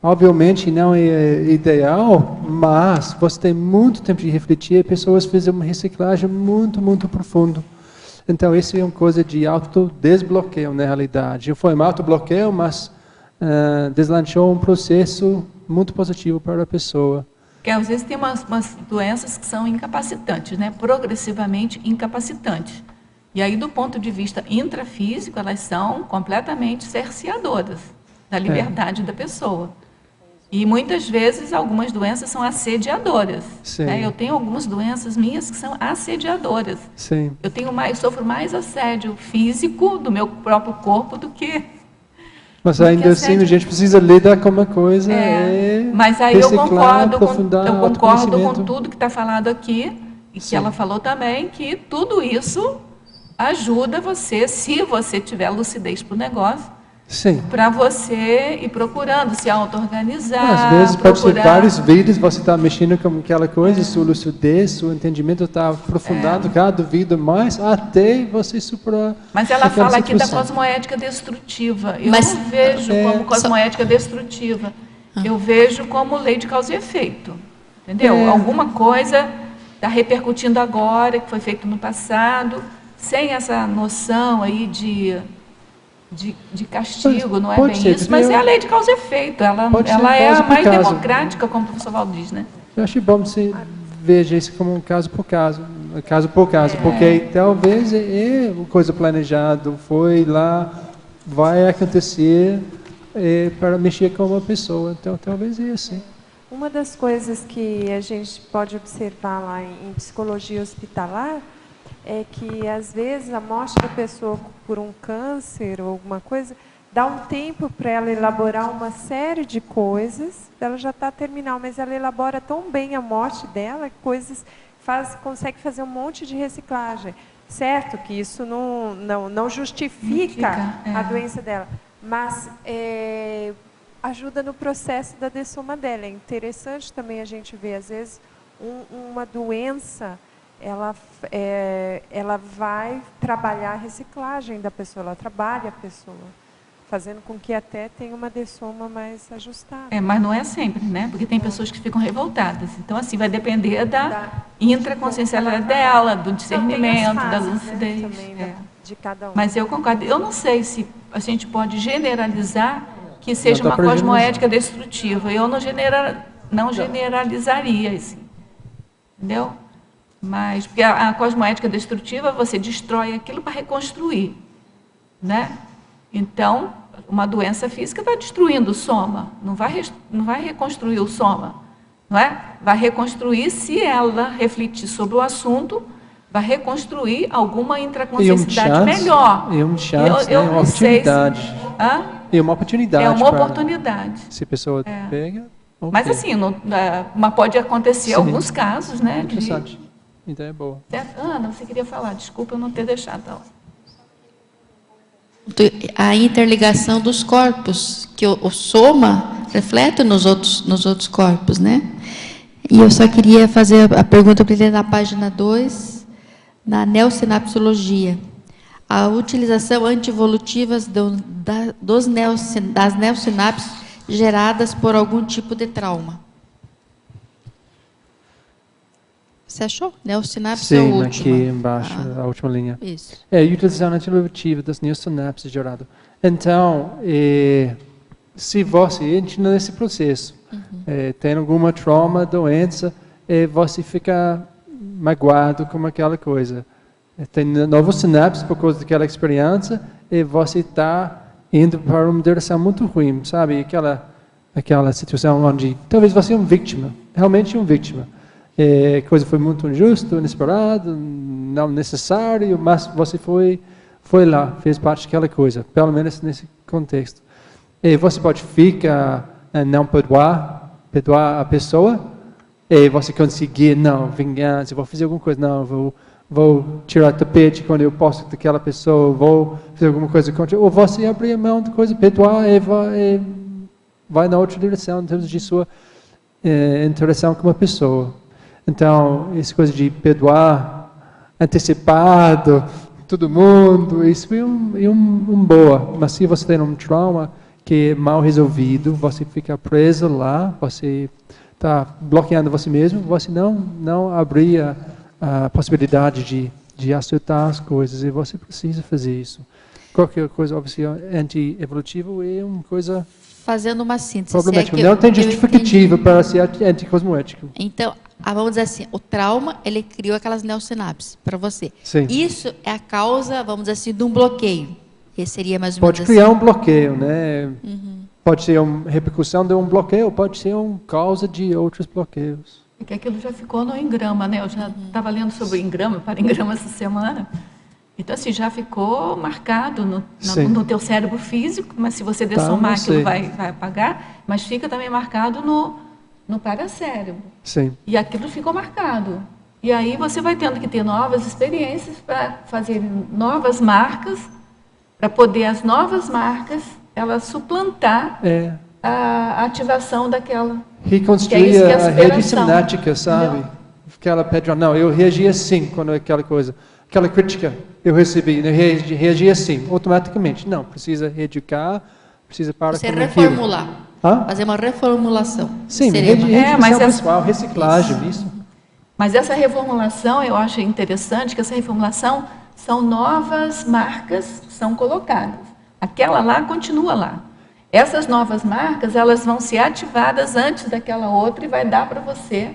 Speaker 1: Obviamente não é ideal, mas você tem muito tempo de refletir e pessoas fazem uma reciclagem muito, muito profunda. Então, isso é uma coisa de autodesbloqueio, na realidade. Foi um autobloqueio, mas deslanchou um processo muito positivo para a pessoa.
Speaker 2: Porque às vezes tem umas doenças que são incapacitantes, né? Progressivamente incapacitantes. E aí, do ponto de vista intrafísico, elas são completamente cerceadoras da liberdade da pessoa. E muitas vezes algumas doenças são assediadoras. Né? Eu tenho algumas doenças minhas que são assediadoras.
Speaker 1: Sim.
Speaker 2: Eu sofro mais assédio físico do meu próprio corpo do que...
Speaker 1: Mas ainda assim a gente precisa lidar com uma coisa
Speaker 2: mas aí eu concordo
Speaker 1: com
Speaker 2: com tudo que está falado aqui, e que ela falou também, que tudo isso ajuda você, se você tiver lucidez para o negócio, para você ir procurando se auto-organizar.
Speaker 1: Às vezes pode ser vários vídeos, você está mexendo com aquela coisa, sua lucidez, seu entendimento está aprofundado cada vida mais, até você superar.
Speaker 2: Mas ela fala aqui da cosmoética destrutiva. Eu não vejo como cosmoética destrutiva. Eu vejo como lei de causa e efeito. Entendeu? Alguma coisa está repercutindo agora, que foi feito no passado, sem essa noção aí de castigo, não é bem isso, mas é a lei de causa e efeito. Ela é a mais democrática, como o professor Valdo diz, né?
Speaker 1: Eu acho bom você veja isso como um caso por caso, porque talvez é uma coisa planejada, foi lá, vai acontecer para mexer com uma pessoa, então talvez é assim.
Speaker 3: Uma das coisas que a gente pode observar lá em psicologia hospitalar é que, às vezes, a morte da pessoa por um câncer ou alguma coisa, dá um tempo para ela elaborar uma série de coisas, ela já está terminal, mas ela elabora tão bem a morte dela, consegue fazer um monte de reciclagem. Certo que isso não justifica a doença dela, mas ajuda no processo da dessoma dela. É interessante também a gente ver, às vezes, uma doença... Ela vai trabalhar a reciclagem da pessoa, ela trabalha a pessoa. fazendo com que até tenha uma dessoma mais ajustada.
Speaker 2: Mas não é sempre, né? Porque tem pessoas que ficam revoltadas. Então, assim, vai depender da intraconsciencialidade dela, do discernimento, da lucidez.
Speaker 3: Né, também, de cada um.
Speaker 2: Mas eu concordo. Eu não sei se a gente pode generalizar que seja uma cosmoética destrutiva. Eu não generalizaria, assim. Entendeu? Mas, porque a cosmoética destrutiva, você destrói aquilo para reconstruir, né? Então, uma doença física está destruindo o soma, não vai reconstruir o soma, não é? Vai reconstruir, se ela refletir sobre o assunto, vai reconstruir alguma intraconsciencialidade melhor.
Speaker 1: E uma chance, né? Uma oportunidade. E uma oportunidade.
Speaker 2: É uma oportunidade.
Speaker 1: Se a pessoa pega... Okay.
Speaker 2: Mas assim, mas pode acontecer alguns casos, né?
Speaker 1: Interessante. Então é boa.
Speaker 2: Certo? Ana, você queria falar, desculpa eu não ter deixado.
Speaker 10: A interligação dos corpos, que o soma reflete nos outros corpos, né? E eu só queria fazer a pergunta para ele na página 2, na neosinapsologia. A utilização antievolutiva das neosinapses geradas por algum tipo de trauma. Você achou? Neosinapse é a última.
Speaker 1: Sim, aqui embaixo, a última linha.
Speaker 10: Isso.
Speaker 1: É a utilização antievolutiva das neosinapses geradas. Então, se você entra nesse processo, tem alguma trauma, doença, você fica magoado com aquela coisa. Tem novos sinapses por causa daquela experiência e você está indo para uma direção muito ruim, sabe? Aquela situação onde talvez você é uma vítima, realmente uma vítima. A coisa foi muito injusta, inesperada, não necessário, mas você foi lá, fez parte daquela coisa, pelo menos nesse contexto. E você pode ficar, não perdoar a pessoa, e você conseguir, não, vingança, vou fazer alguma coisa, não, vou tirar tapete quando eu posso daquela pessoa, vou fazer alguma coisa contra, ou você abrir a mão de coisa, perdoar e vai na outra direção em termos de sua interação com uma pessoa. Então, essa coisa de perdoar antecipado, todo mundo, isso é um boa. Mas se você tem um trauma que é mal resolvido, você fica preso lá, você está bloqueando você mesmo, você não abrir a possibilidade de acertar as coisas, e você precisa fazer isso. Qualquer coisa, obviamente, anti-evolutiva é uma coisa...
Speaker 10: Fazendo uma síntese.
Speaker 1: Problemática. Não tem justificativa para ser anticosmoético.
Speaker 10: Então, vamos dizer assim, o trauma, ele criou aquelas neosinapses para você.
Speaker 1: Sim.
Speaker 10: Isso é a causa, vamos dizer assim, de um bloqueio. Esse seria mais ou menos
Speaker 1: Pode criar um bloqueio, né? Pode ser uma repercussão de um bloqueio, pode ser uma causa de outros bloqueios.
Speaker 2: É que aquilo já ficou no engrama, né? Eu já estava lendo sobre o engrama, para engrama essa semana. Então, assim, já ficou marcado no teu cérebro físico, mas se você dessomar, aquilo vai apagar, mas fica também marcado no paracérebro.
Speaker 1: Sim.
Speaker 2: E aquilo ficou marcado. E aí você vai tendo que ter novas experiências para fazer novas marcas, para poder as novas marcas, elas suplantar a ativação daquela...
Speaker 1: Reconstruir a rede sináptica, sabe? Aquela pedra, não, eu reagi assim quando aquela coisa... Aquela crítica eu recebi, reagi assim, automaticamente. Não, precisa reeducar, precisa parar
Speaker 10: com aquilo. Você reformular. Fazer uma reformulação.
Speaker 1: Sim, reeducação pessoal, reciclagem, isso.
Speaker 2: Mas essa reformulação, eu acho interessante que essa reformulação são novas marcas que são colocadas. Aquela lá continua lá. Essas novas marcas, elas vão ser ativadas antes daquela outra e vai dar para você...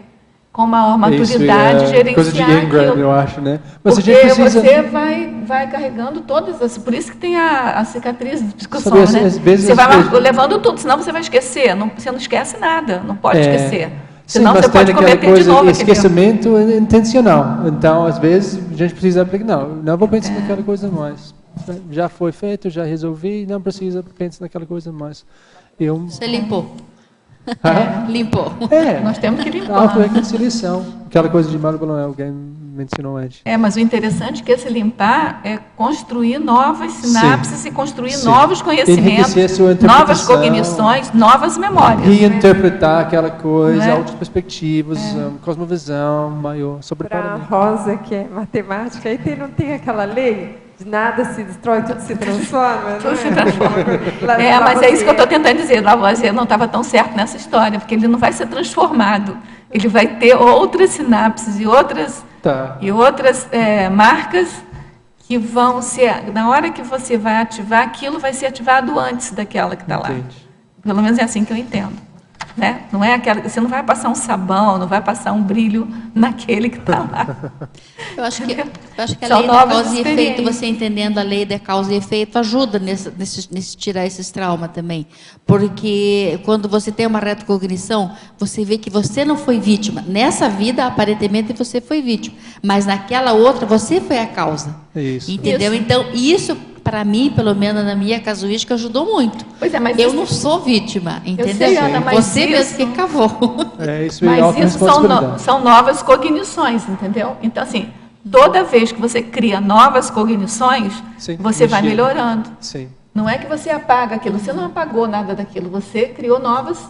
Speaker 2: com maior maturidade, gerenciar coisa de Ingram,
Speaker 1: eu acho, né?
Speaker 2: Mas porque você vai carregando todas as... Por isso que tem a cicatriz de psicossoma, né? Você vai levando tudo, senão você vai esquecer. Você não esquece nada, não pode esquecer. Senão você pode cometer de novo.
Speaker 1: Esquecimento intencional. Então, às vezes, a gente precisa aplicar. Não vou pensar naquela coisa mais. Já foi feito, já resolvi, não precisa pensar naquela coisa mais.
Speaker 10: Você limpou. Limpou.
Speaker 2: Nós temos que limpar.
Speaker 1: Auto-reconciliação. Aquela coisa de Mário Bolonel, alguém mencionou antes.
Speaker 2: Mas o interessante é que esse limpar é construir novas sinapses e construir novos conhecimentos, novas cognições, novas memórias.
Speaker 1: Reinterpretar aquela coisa, outras perspectivas, cosmovisão maior.
Speaker 3: Para a Rosa, que é matemática, aí não tem aquela lei nada se destrói, tudo se transforma.
Speaker 2: Tudo se transforma. Mas é isso que eu estou tentando dizer. Lavoisier não estava tão certo nessa história, porque ele não vai ser transformado. Ele vai ter outras sinapses e outras marcas que vão ser, na hora que você vai ativar, aquilo vai ser ativado antes daquela que está lá. Pelo menos é assim que eu entendo. Né? Não é aquela, você não vai passar um sabão, não vai passar um brilho naquele que está lá.
Speaker 10: Eu acho que a lei da causa e efeito, você entendendo a lei da causa e efeito, ajuda nesse tirar esses traumas também. Porque quando você tem uma retrocognição, você vê que você não foi vítima. Nessa vida, aparentemente, você foi vítima. Mas naquela outra, você foi a causa.
Speaker 1: Isso.
Speaker 10: Entendeu?
Speaker 2: Isso.
Speaker 10: Então, isso, para mim, pelo menos na minha casuística, ajudou muito.
Speaker 2: Pois é, mas
Speaker 10: eu não sou vítima, entendeu?
Speaker 2: Eu sei, Ana, mas
Speaker 10: você mesmo que cavou.
Speaker 1: Isso
Speaker 2: mas isso são novas cognições, entendeu? Então, assim, toda vez que você cria novas cognições, você vai melhorando.
Speaker 1: Sim.
Speaker 2: Não é que você apaga aquilo, você não apagou nada daquilo, você criou novas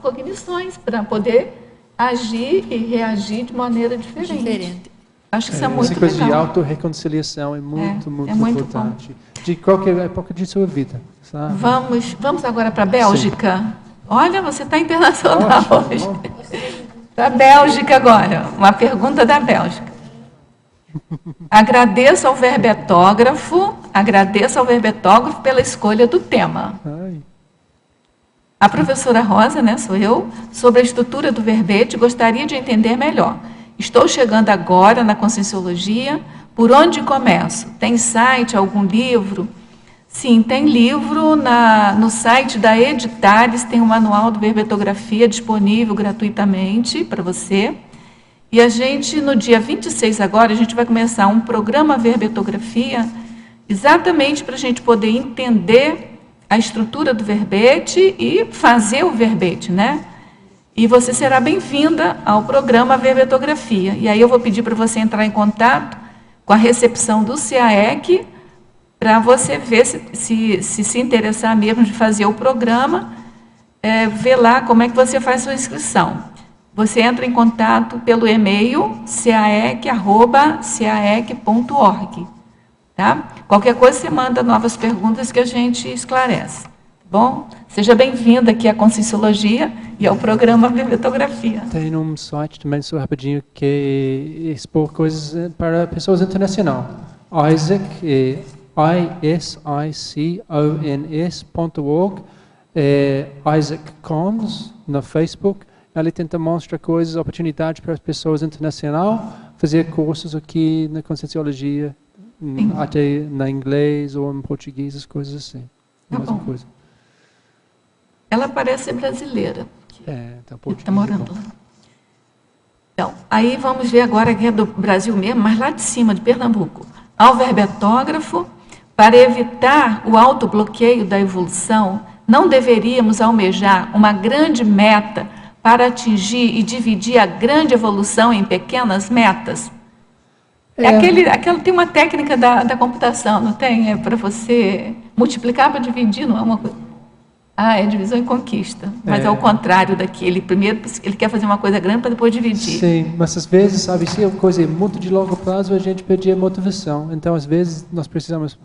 Speaker 2: cognições para poder agir e reagir de maneira diferente. Acho que isso é muito legal.
Speaker 1: Essa coisa de autorreconciliação é muito importante.
Speaker 2: Bom.
Speaker 1: De qualquer época de sua vida. Sabe?
Speaker 2: Vamos agora para a Bélgica. Sim. Olha, você está internacional hoje. Para a Bélgica agora. Uma pergunta da Bélgica. Agradeço ao verbetógrafo pela escolha do tema. A professora Rosa, sou eu, sobre a estrutura do verbete, gostaria de entender melhor. Estou chegando agora na Conscienciologia. Por onde começo? Tem site, algum livro? Sim, tem livro no site da Editares, tem o manual do verbetografia disponível gratuitamente para você. E a gente, no dia 26 agora, a gente vai começar um programa verbetografia, exatamente para a gente poder entender a estrutura do verbete e fazer o verbete, né? E você será bem-vinda ao programa Verbetografia. E aí eu vou pedir para você entrar em contato com a recepção do CAEC, para você ver se interessar mesmo de fazer o programa, ver lá como é que você faz sua inscrição. Você entra em contato pelo e-mail caec@caec.org. Tá? Qualquer coisa você manda novas perguntas que a gente esclarece. Bom, seja bem-vinda aqui à Conscienciologia e ao programa Verbetografia.
Speaker 1: Tem um site também, só rapidinho, que expor coisas para pessoas internacionais. Isaac, isicons.org, Isaac Cons, no Facebook. Ele tenta mostrar coisas, oportunidades para as pessoas internacionais, fazer cursos aqui na Conscienciologia, até na inglês ou em português, as coisas assim.
Speaker 2: Tá bom. Coisa. Ela parece ser brasileira. Está morando lá. Então, aí vamos ver agora que é do Brasil mesmo, mas lá de cima, de Pernambuco. Ao verbetógrafo, para evitar o autobloqueio da evolução, não deveríamos almejar uma grande meta para atingir e dividir a grande evolução em pequenas metas? Tem uma técnica da computação, não tem? É para você multiplicar para dividir, não é uma coisa... é divisão e conquista. Mas é o contrário daquele. Primeiro, ele quer fazer uma coisa grande para depois dividir.
Speaker 1: Sim, mas às vezes, sabe, se é uma coisa muito de longo prazo, a gente perde a motivação. Então, às vezes, nós precisamos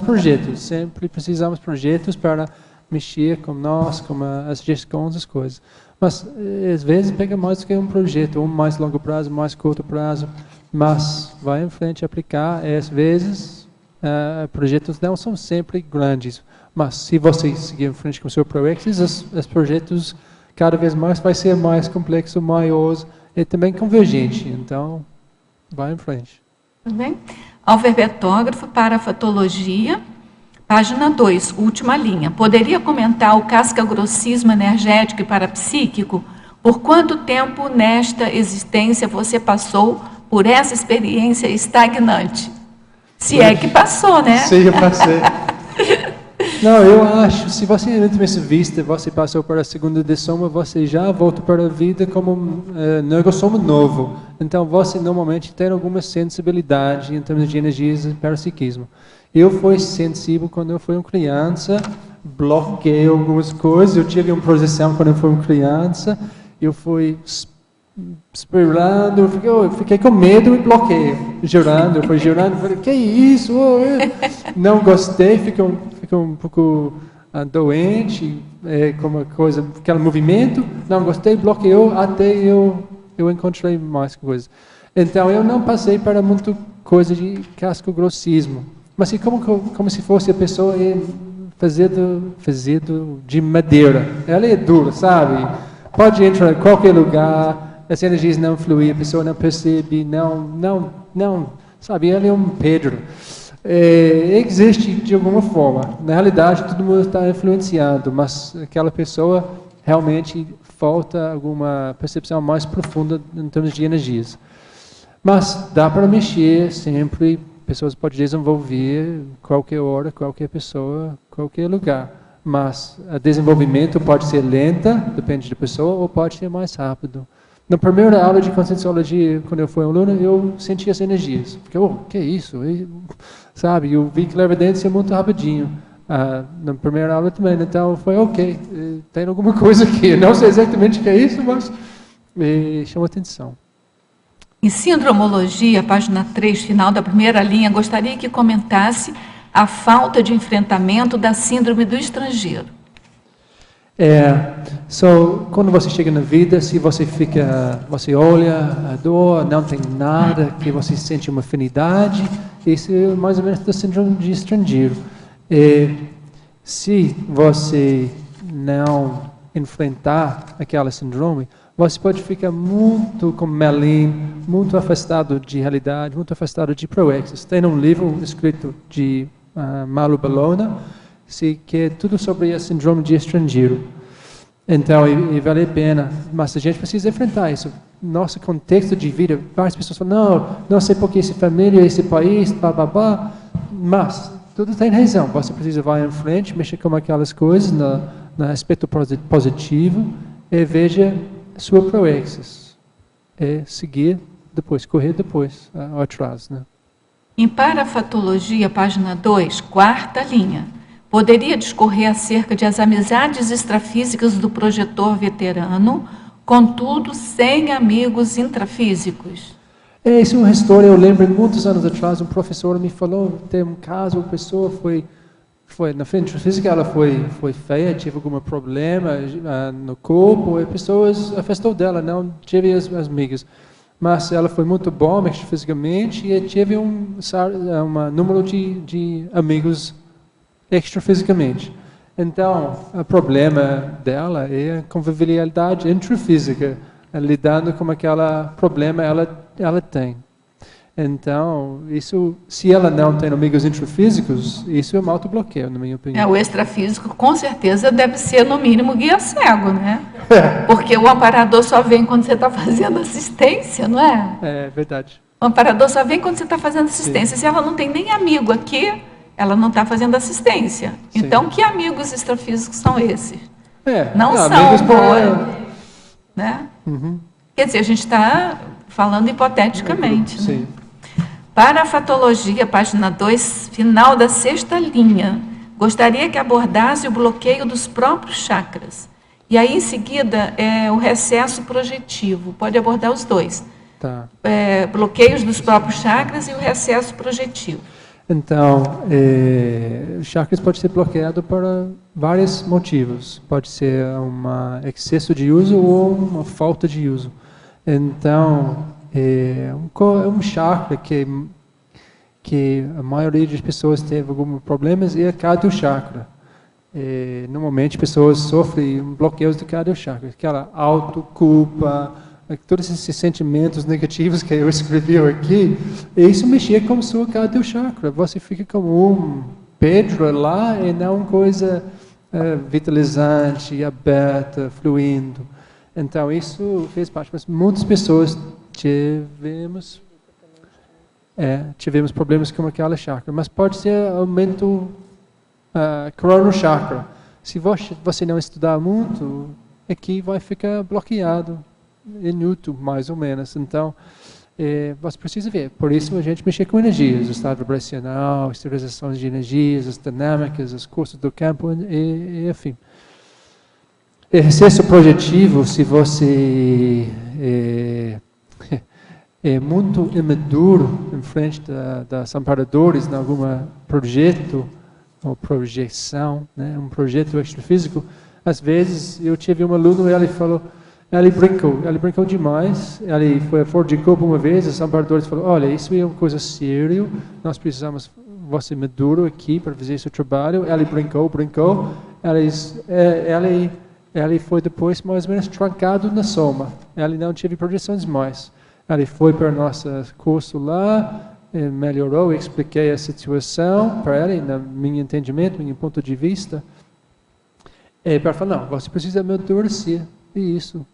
Speaker 1: projetos. Sempre precisamos projetos para mexer com nós, com as gestões, as coisas. Mas, às vezes, pega mais do que um projeto. Um mais longo prazo, mais curto prazo. Mas, vai em frente a aplicar. E, às vezes, projetos não são sempre grandes. Mas se você seguir em frente com o seu projeto, os projetos cada vez mais vai ser mais complexo, maior e também convergente. Então, vai em frente.
Speaker 2: Tudo bem? Ao verbetógrafo para a fatologia, página 2, última linha. Poderia comentar o casca-grossismo energético e parapsíquico? Por quanto tempo nesta existência você passou por essa experiência estagnante? Se é que passou, né?
Speaker 1: Sim, eu passei. Não, eu acho, se você é intuitivista, você passou para a segunda de soma, você já volta para a vida como um neurosoma novo. Então, você normalmente tem alguma sensibilidade em termos de energias e parapsiquismo. Eu fui sensível quando eu fui uma criança, bloqueei algumas coisas, eu tive uma projeção quando eu fui uma criança, eu fui esperando, fiquei com medo e bloqueei, girando, falei, que isso? Não gostei, fiquei um pouco doente, como coisa, aquele movimento, não gostei, bloqueou, até eu encontrei mais coisas. Então eu não passei para muito coisa de casco-grossismo, mas como se fosse a pessoa fazendo de madeira. Ela é dura, sabe? Pode entrar em qualquer lugar, as energias não fluem, a pessoa não percebe, não, sabe? Ela é um pedro. Existe de alguma forma. Na realidade, todo mundo está influenciado, mas aquela pessoa realmente falta alguma percepção mais profunda em termos de energias. Mas dá para mexer sempre. Pessoas podem desenvolver qualquer hora, qualquer pessoa, qualquer lugar. Mas o desenvolvimento pode ser lenta, depende da pessoa, ou pode ser mais rápido. Na primeira aula de Conscienciologia, quando eu fui aluno, eu senti as energias. Fiquei, que é isso? Sabe, eu vi que a evidência é muito rapidinho. Na primeira aula também, então foi ok, tem alguma coisa aqui. Não sei exatamente o que é isso, mas me chamou atenção.
Speaker 2: Em Sindromologia, página 3, final da primeira linha, gostaria que comentasse a falta de enfrentamento da síndrome do estrangeiro.
Speaker 1: Quando você chega na vida, se você olha a dor, não tem nada, que você sente uma afinidade, isso é mais ou menos do síndrome de estrangeiro. Se você não enfrentar aquela síndrome, você pode ficar muito como Merlin, muito afastado de realidade, muito afastado de proexis. Tem um livro escrito de Malu Bologna, que é tudo sobre a síndrome de estrangeiro. Então, e vale a pena, mas a gente precisa enfrentar isso. Nosso contexto de vida, várias pessoas falam, não sei por que essa família, esse país, bababá, mas tudo tem razão. Você precisa ir em frente, mexer com aquelas coisas, no aspecto positivo, e veja sua proexis. Seguir depois, correr depois, atrás, né?
Speaker 2: Em Parafatologia, página 2, quarta linha, poderia discorrer acerca de as amizades extrafísicas do projetor veterano, contudo, sem amigos intrafísicos?
Speaker 1: Isso é uma história, eu lembro, muitos anos atrás, um professor me falou, tem um caso, uma pessoa foi na frente física, ela foi feia, teve algum problema no corpo, e a pessoa afastou dela, não teve as amigas. Mas ela foi muito boa fisicamente e teve um número de amigos extrafisicamente. Então, o problema dela é a convivialidade intrafísica, lidando com aquele problema ela tem. Então, isso, se ela não tem amigos intrafísicos, isso é um autobloqueio, na minha opinião.
Speaker 2: O extrafísico, com certeza, deve ser, no mínimo, guia cego, né? Porque o amparador só vem quando você está fazendo assistência, não é?
Speaker 1: É verdade.
Speaker 2: O amparador só vem quando você está fazendo assistência. Sim. Se ela não tem nem amigo aqui, ela não está fazendo assistência. Sim. Então, que amigos extrafísicos são esses? Não são, né? Uhum. Quer dizer, a gente está falando hipoteticamente.
Speaker 1: Sim.
Speaker 2: Né? Parafatologia, página 2, final da sexta linha. Gostaria que abordasse o bloqueio dos próprios chakras. E aí, em seguida, o recesso projetivo. Pode abordar os dois.
Speaker 1: Tá.
Speaker 2: Bloqueios dos próprios chakras e o recesso projetivo.
Speaker 1: Então, os chakras podem ser bloqueados por vários motivos. Pode ser um excesso de uso ou uma falta de uso. Então, um chakra que a maioria das pessoas teve alguns problemas é cada chakra. Normalmente, pessoas sofrem bloqueios de cada chakra. Aquela autoculpa, todos esses sentimentos negativos que eu escrevi aqui, isso mexia com sua cada chakra. Você fica como um pedro lá e não uma coisa vitalizante, aberta, fluindo. Então, isso fez parte. Mas muitas pessoas tivemos problemas com aquela chakra. Mas pode ser aumento crono chakra. Se você não estudar muito, aqui vai ficar bloqueado, inútil, mais ou menos. Então, você precisa ver. Por isso, a gente mexe com energias, o estado vibracional, as esterilizações de energias, as dinâmicas, os cursos do campo, e enfim. Excesso projetivo, se você é muito imaduro em frente das amparadores em algum projeto ou projeção, né? Um projeto extrafísico. Às vezes eu tive um aluno, ele brincou demais, ele foi a Ford de Copa uma vez, os amparadores falaram, olha, isso é uma coisa séria, nós precisamos você maduro aqui para fazer seu trabalho. Ele brincou, ele foi depois mais ou menos trancado na soma, ele não teve projeções mais. Ele foi para o nosso curso lá, melhorou, expliquei a situação para ele, no meu entendimento, no meu ponto de vista. Para falar, não, você precisa amadurecer, é isso.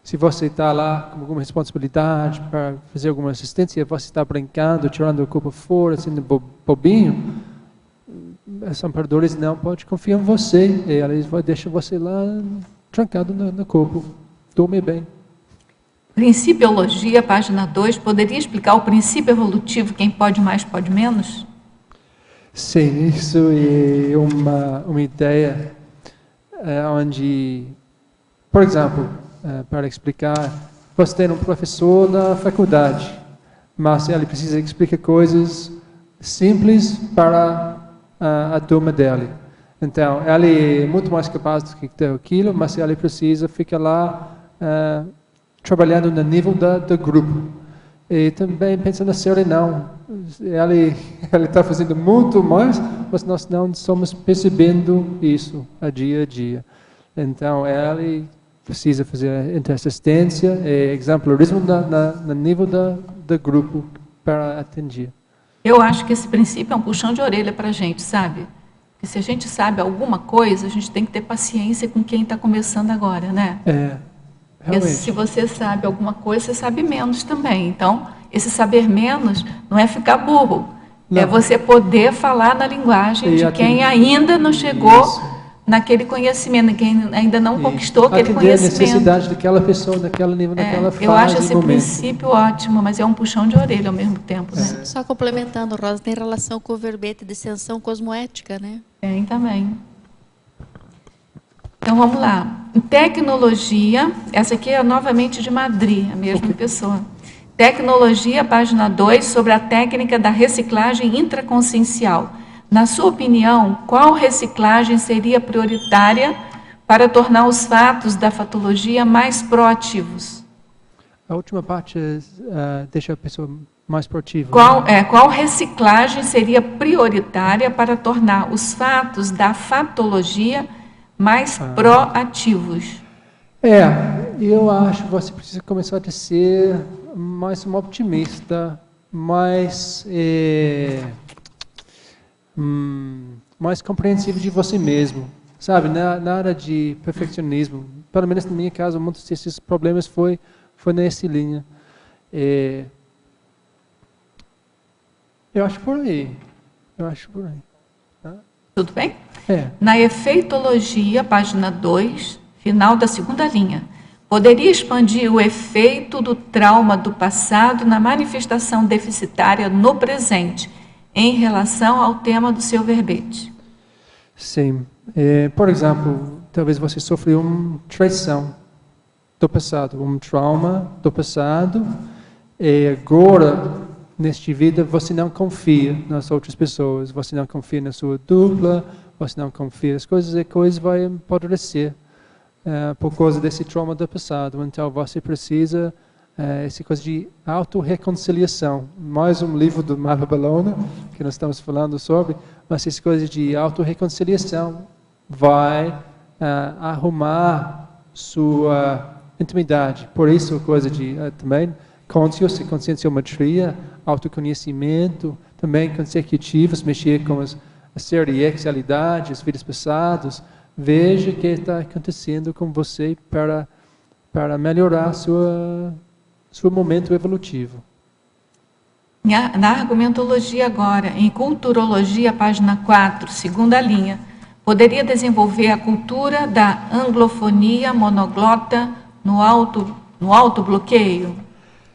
Speaker 1: Se você está lá com alguma responsabilidade para fazer alguma assistência, você está brincando, tirando a culpa fora, sendo bobinho, os amparadores não podem confiar em você, e eles deixam você lá trancado no corpo. Dorme bem.
Speaker 2: Principiologia, página 2, poderia explicar o princípio evolutivo, quem pode mais, pode menos?
Speaker 1: Sim, isso é uma ideia onde, por exemplo, para explicar, você tem um professor na faculdade, mas ele precisa explicar coisas simples para a turma dele. Então, ele é muito mais capaz do que aquilo, mas ele precisa ficar lá trabalhando no nível do grupo. E também pensando sério, não. Ele está fazendo muito mais, mas nós não estamos percebendo isso a dia. Então, ele precisa fazer interassistência e exemplarismo no nível do grupo para atender.
Speaker 2: Eu acho que esse princípio é um puxão de orelha para a gente, sabe? Que se a gente sabe alguma coisa, a gente tem que ter paciência com quem está começando agora, né? Porque se você sabe alguma coisa, você sabe menos também. Então, esse saber menos não é ficar burro. Não. É você poder falar na linguagem de quem ainda não chegou naquele conhecimento, quem ainda não conquistou aquele conhecimento.
Speaker 1: A necessidade daquela pessoa, naquele nível, naquela fase.
Speaker 2: Eu acho esse princípio ótimo, mas é um puxão de orelha ao mesmo tempo. Né?
Speaker 10: Só complementando, Rosa, tem relação com o verbete de extensão cosmoética, né?
Speaker 2: Tem também. Então, vamos lá. Em tecnologia, essa aqui é novamente de Madrid, a mesma pessoa. Tecnologia, página 2, sobre a técnica da reciclagem intraconsciencial. Na sua opinião, qual reciclagem seria prioritária para tornar os fatos da fatologia mais proativos?
Speaker 1: A última parte deixa a pessoa mais proativa.
Speaker 2: Qual reciclagem seria prioritária para tornar os fatos da fatologia mais proativos?
Speaker 1: Eu acho que você precisa começar a ser mais um optimista, mais compreensivo de você mesmo, sabe? Nada de perfeccionismo. Pelo menos no meu caso, muitos desses problemas foi nessa linha. Eu acho por aí. Tá?
Speaker 2: Tudo bem? Na efeitologia, página 2, final da segunda linha. Poderia expandir o efeito do trauma do passado na manifestação deficitária no presente, em relação ao tema do seu verbete?
Speaker 1: Sim. Por exemplo, talvez você sofreu uma traição do passado, um trauma do passado, e agora, nesta vida, você não confia nas outras pessoas, você não confia na sua dupla, você não confia nas coisas, e coisas vão apodrecer por causa desse trauma do passado. Então, você precisa essa coisa de autorreconciliação. Mais um livro do Mahabhalona, que nós estamos falando sobre, mas essa coisa de autorreconciliação vai arrumar sua intimidade. Por isso, a coisa de também conscienciometria, autoconhecimento, também consecutivos, mexer com a série exalidade, as vidas passadas. Veja o que está acontecendo com você para melhorar seu momento evolutivo.
Speaker 2: Na argumentologia agora, em culturologia, página 4, segunda linha, poderia desenvolver a cultura da anglofonia monoglota no autobloqueio?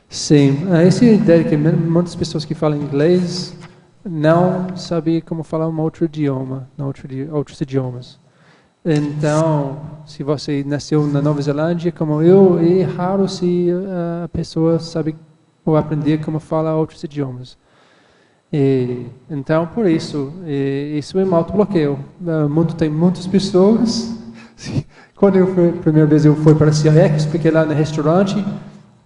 Speaker 1: Sim, essa é a ideia que muitas pessoas que falam inglês não sabem como falar um outro idioma, outros idiomas. Então, se você nasceu na Nova Zelândia, como eu, é raro se a pessoa sabe ou aprender como falar outros idiomas. Então, por isso, isso é um autobloqueio. O mundo tem muitas pessoas. Quando a primeira vez eu fui para a CIEX, fiquei lá no restaurante,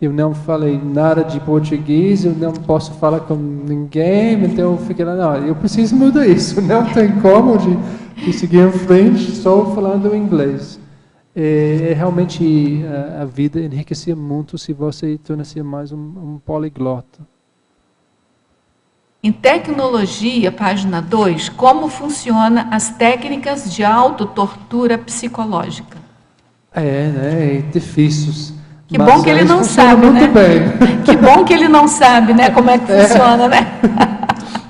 Speaker 1: eu não falei nada de português, eu não posso falar com ninguém, então eu fiquei lá, não, eu preciso mudar isso, não tem como de seguir em frente só falando inglês. Realmente a vida enriquecia muito se você tornasse mais um poliglota.
Speaker 2: Em tecnologia, página 2, como funcionam as técnicas de autotortura psicológica?
Speaker 1: É difícil.
Speaker 2: Que bom que ele não sabe, né?
Speaker 1: Bem.
Speaker 2: Que bom que ele não sabe, né? Como é que funciona, né?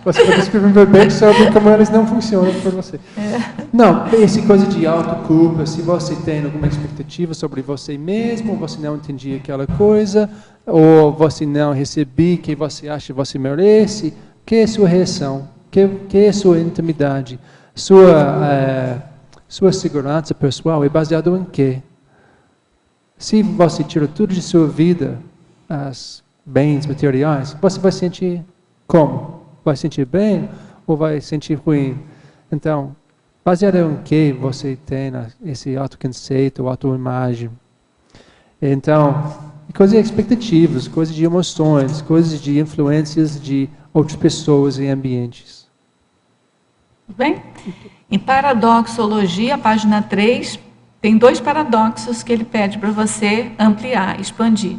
Speaker 1: Você pode escrever bem sobre como eles não funcionam para você. Não, essa coisa de autoculpa, se você tem alguma expectativa sobre você mesmo, você não entendia aquela coisa, ou você não recebeu o que você acha que você merece, que é a sua reação? Que é a sua intimidade? Sua segurança pessoal é baseada em quê? Se você tira tudo de sua vida, os bens materiais, você vai sentir como? Vai sentir bem ou vai sentir ruim? Então, baseado em que você tem esse autoconceito, autoimagem? Então, coisas de expectativas, coisas de emoções, coisas de influências de outras pessoas e ambientes.
Speaker 2: Bem, em paradoxologia, página 3, tem 2 paradoxos que ele pede para você ampliar, expandir.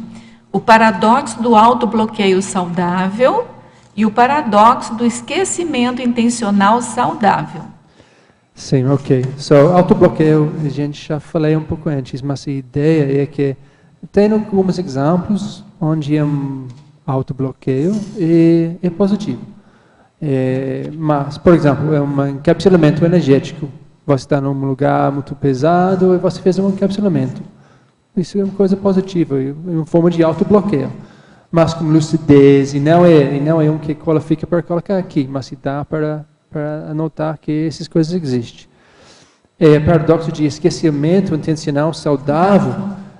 Speaker 2: O paradoxo do autobloqueio saudável e o paradoxo do esquecimento intencional saudável.
Speaker 1: Sim, ok. Autobloqueio, a gente já falei um pouco antes, mas a ideia é que tem alguns exemplos onde autobloqueio é positivo. Mas, por exemplo, é um encapsulamento energético. Você está num lugar muito pesado e você fez um encapsulamento. Isso é uma coisa positiva, é uma forma de autobloqueio. Mas com lucidez, e não é um que qualifica para colocar aqui, mas dá para anotar que essas coisas existem. O paradoxo de esquecimento intencional saudável.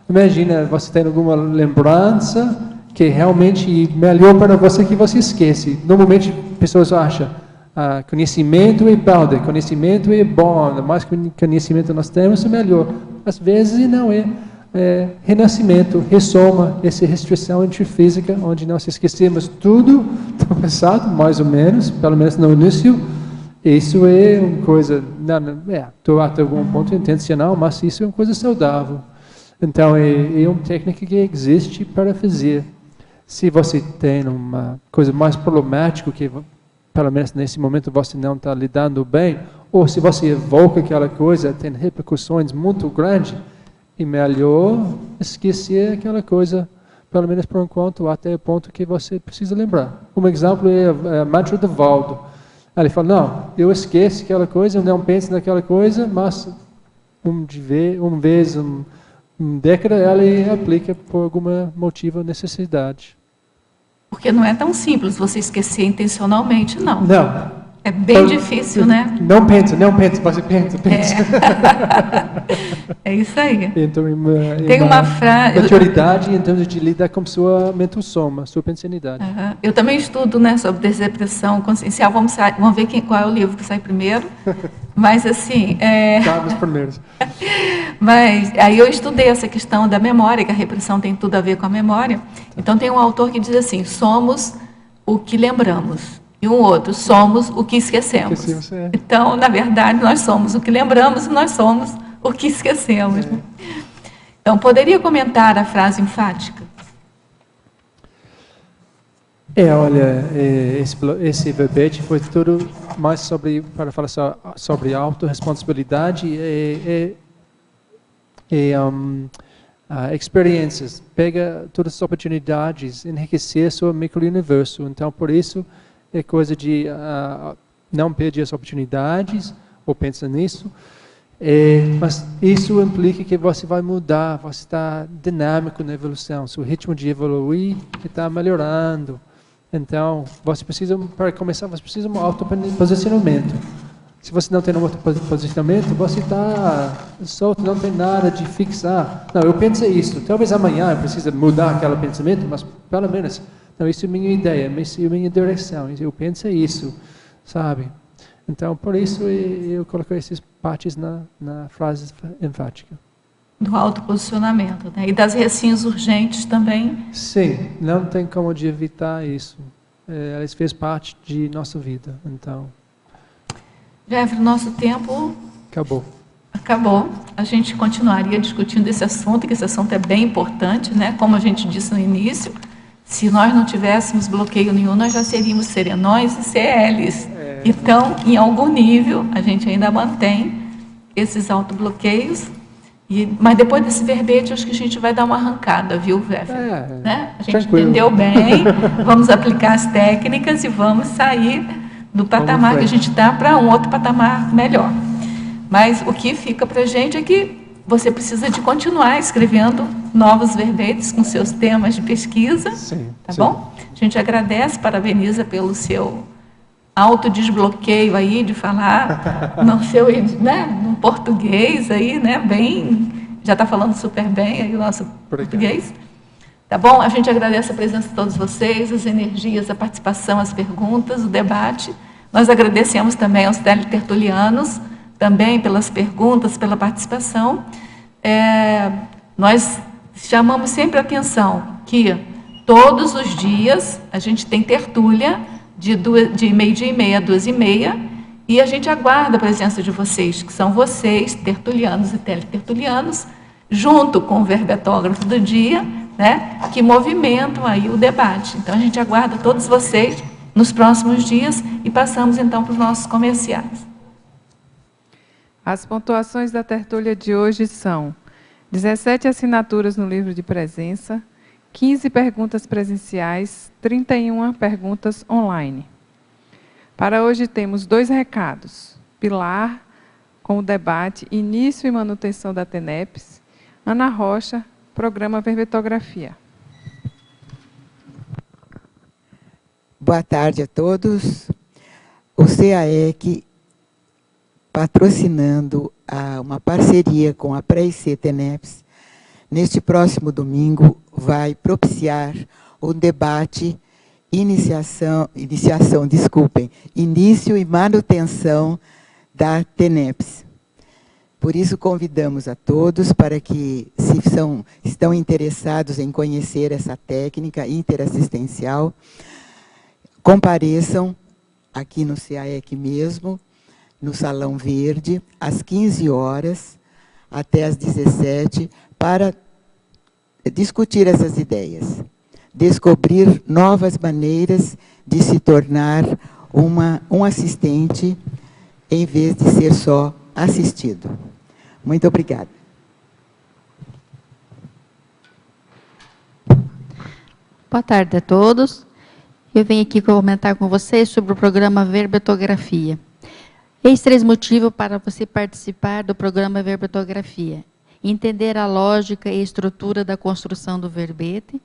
Speaker 1: Imagina, você tem alguma lembrança que é realmente melhor para você que você esquece. Normalmente, pessoas acham conhecimento é bom, conhecimento é bom, mais conhecimento nós temos, é melhor. Às vezes não é. Renascimento, ressoma essa restrição intrafísica, onde nós esquecemos tudo do passado, mais ou menos, pelo menos no início. Isso é uma coisa, até algum ponto intencional, mas isso é uma coisa saudável. Então, é uma técnica que existe para fazer. Se você tem uma coisa mais problemática, que pelo menos nesse momento você não está lidando bem, ou se você evoca aquela coisa, tem repercussões muito grandes, é melhor esquecer aquela coisa, pelo menos por enquanto, até o ponto que você precisa lembrar. Um exemplo é a mantra do Valdo. Ele fala, não, eu esqueço aquela coisa, eu não penso naquela coisa, mas uma vez, uma década, ela aplica por algum motivo ou necessidade.
Speaker 2: Porque não é tão simples você esquecer intencionalmente, não.
Speaker 1: Não.
Speaker 2: É bem difícil, né?
Speaker 1: Não pensa, você pensa.
Speaker 2: É isso aí.
Speaker 1: Então,
Speaker 2: tem uma frase...
Speaker 1: Maturidade em termos de lidar com sua mental soma, sua pensanidade.
Speaker 2: Eu também estudo, né, sobre depressão consciencial. Vamos ver qual é o livro que sai primeiro. Mas, assim...
Speaker 1: Os primeiros.
Speaker 2: Mas aí eu estudei essa questão da memória, que a repressão tem tudo a ver com a memória. Então, tem um autor que diz assim, somos o que lembramos. E um outro, somos o que esquecemos. Então, na verdade, nós somos o que lembramos e nós somos o que esquecemos. Então, poderia comentar a frase enfática?
Speaker 1: Olha, esse verbete foi tudo mais para falar sobre autorresponsabilidade experiências. Pega todas as oportunidades, enriquecer seu micro-universo. Então, por isso, é coisa de não perder as oportunidades, ou pensa nisso. Mas isso implica que você vai mudar, você está dinâmico na evolução, seu ritmo de evoluir está melhorando. Então, para começar, você precisa de um autoposicionamento. Se você não tem um outro posicionamento, você está solto, não tem nada de fixar. Não, eu pensei isso. Talvez amanhã eu precise mudar aquele pensamento, mas pelo menos, não, isso é minha ideia, isso é minha direção. Eu pensei isso, sabe? Então, por isso eu coloquei essas partes na frase enfática.
Speaker 2: Do autoposicionamento, né? E das recinhos urgentes também.
Speaker 1: Sim, não tem como de evitar isso. Elas fez parte de nossa vida, então...
Speaker 2: Jeff, nosso tempo... Acabou. A gente continuaria discutindo esse assunto, que esse assunto é bem importante, né? Como a gente disse no início, se nós não tivéssemos bloqueio nenhum, nós já seríamos serenões e CLs. Então, em algum nível, a gente ainda mantém esses autobloqueios, mas depois desse verbete, acho que a gente vai dar uma arrancada, viu, Jeff? Né? A gente entendeu bem, vamos aplicar as técnicas e vamos sair do patamar que a gente está para um outro patamar melhor. Mas o que fica para a gente é que você precisa de continuar escrevendo novos verbetes com seus temas de pesquisa, tá bom? A gente agradece, parabeniza pelo seu autodesbloqueio aí de falar no seu, né, no português aí, né, bem, já está falando super bem aí o nosso português. Tá bom? A gente agradece a presença de todos vocês, as energias, a participação, as perguntas, o debate. Nós agradecemos também aos teletertulianos, também pelas perguntas, pela participação. Nós chamamos sempre a atenção que todos os dias a gente tem tertúlia de meio-dia e meia a 2h30 e a gente aguarda a presença de vocês, que são vocês, tertulianos e teletertulianos, junto com o verbetógrafo do dia, né, que movimentam aí o debate. Então, a gente aguarda todos vocês nos próximos dias e passamos, então, para os nossos comerciais.
Speaker 11: As pontuações da tertúlia de hoje são 17 assinaturas no livro de presença, 15 perguntas presenciais, 31 perguntas online. Para hoje temos 2 recados. Pilar, com o debate Início e Manutenção da TENEPS. Ana Rocha, Programa Verbetografia.
Speaker 4: Boa tarde a todos. O CAEC, patrocinando uma parceria com a Pré-IC TENEPS, neste próximo domingo vai propiciar um debate início e manutenção da TENEPS. Por isso, convidamos a todos para que, se estão interessados em conhecer essa técnica interassistencial, compareçam aqui no CAEC mesmo, no Salão Verde, às 15 horas até às 17, para discutir essas ideias, descobrir novas maneiras de se tornar um assistente, em vez de ser só assistido. Muito obrigada.
Speaker 10: Boa tarde a todos. Eu venho aqui comentar com vocês sobre o programa Verbetografia. Eis 3 motivos para você participar do programa Verbetografia: entender a lógica e estrutura da construção do verbete,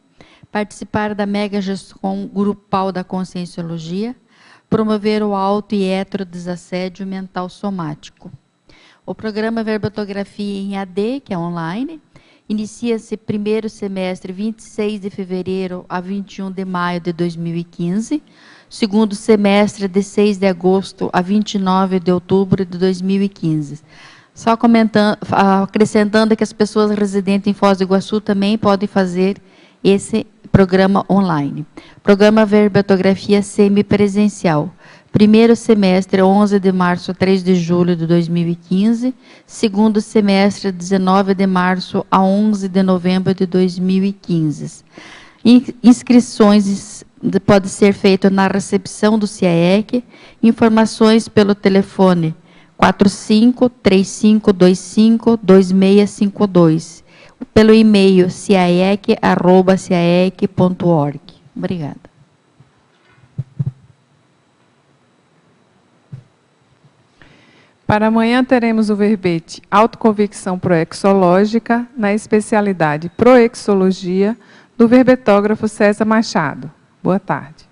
Speaker 10: participar da mega gestão grupal da conscienciologia, promover o auto e heterodesassédio mental somático. O programa Verbetografia em AD, que é online, inicia-se primeiro semestre 26 de fevereiro a 21 de maio de 2015, segundo semestre de 6 de agosto a 29 de outubro de 2015. Só acrescentando que as pessoas residentes em Foz do Iguaçu também podem fazer esse programa online. Programa Verbetografia semipresencial. Primeiro semestre, 11 de março a 3 de julho de 2015. Segundo semestre, 19 de março a 11 de novembro de 2015. Inscrições podem ser feitas na recepção do CAEC. Informações pelo telefone 45-3525-2652. Pelo e-mail caec@caec.org. Obrigada.
Speaker 11: Para amanhã teremos o verbete Autoconvicção Proexológica, na especialidade Proexologia, do verbetógrafo César Machado. Boa tarde.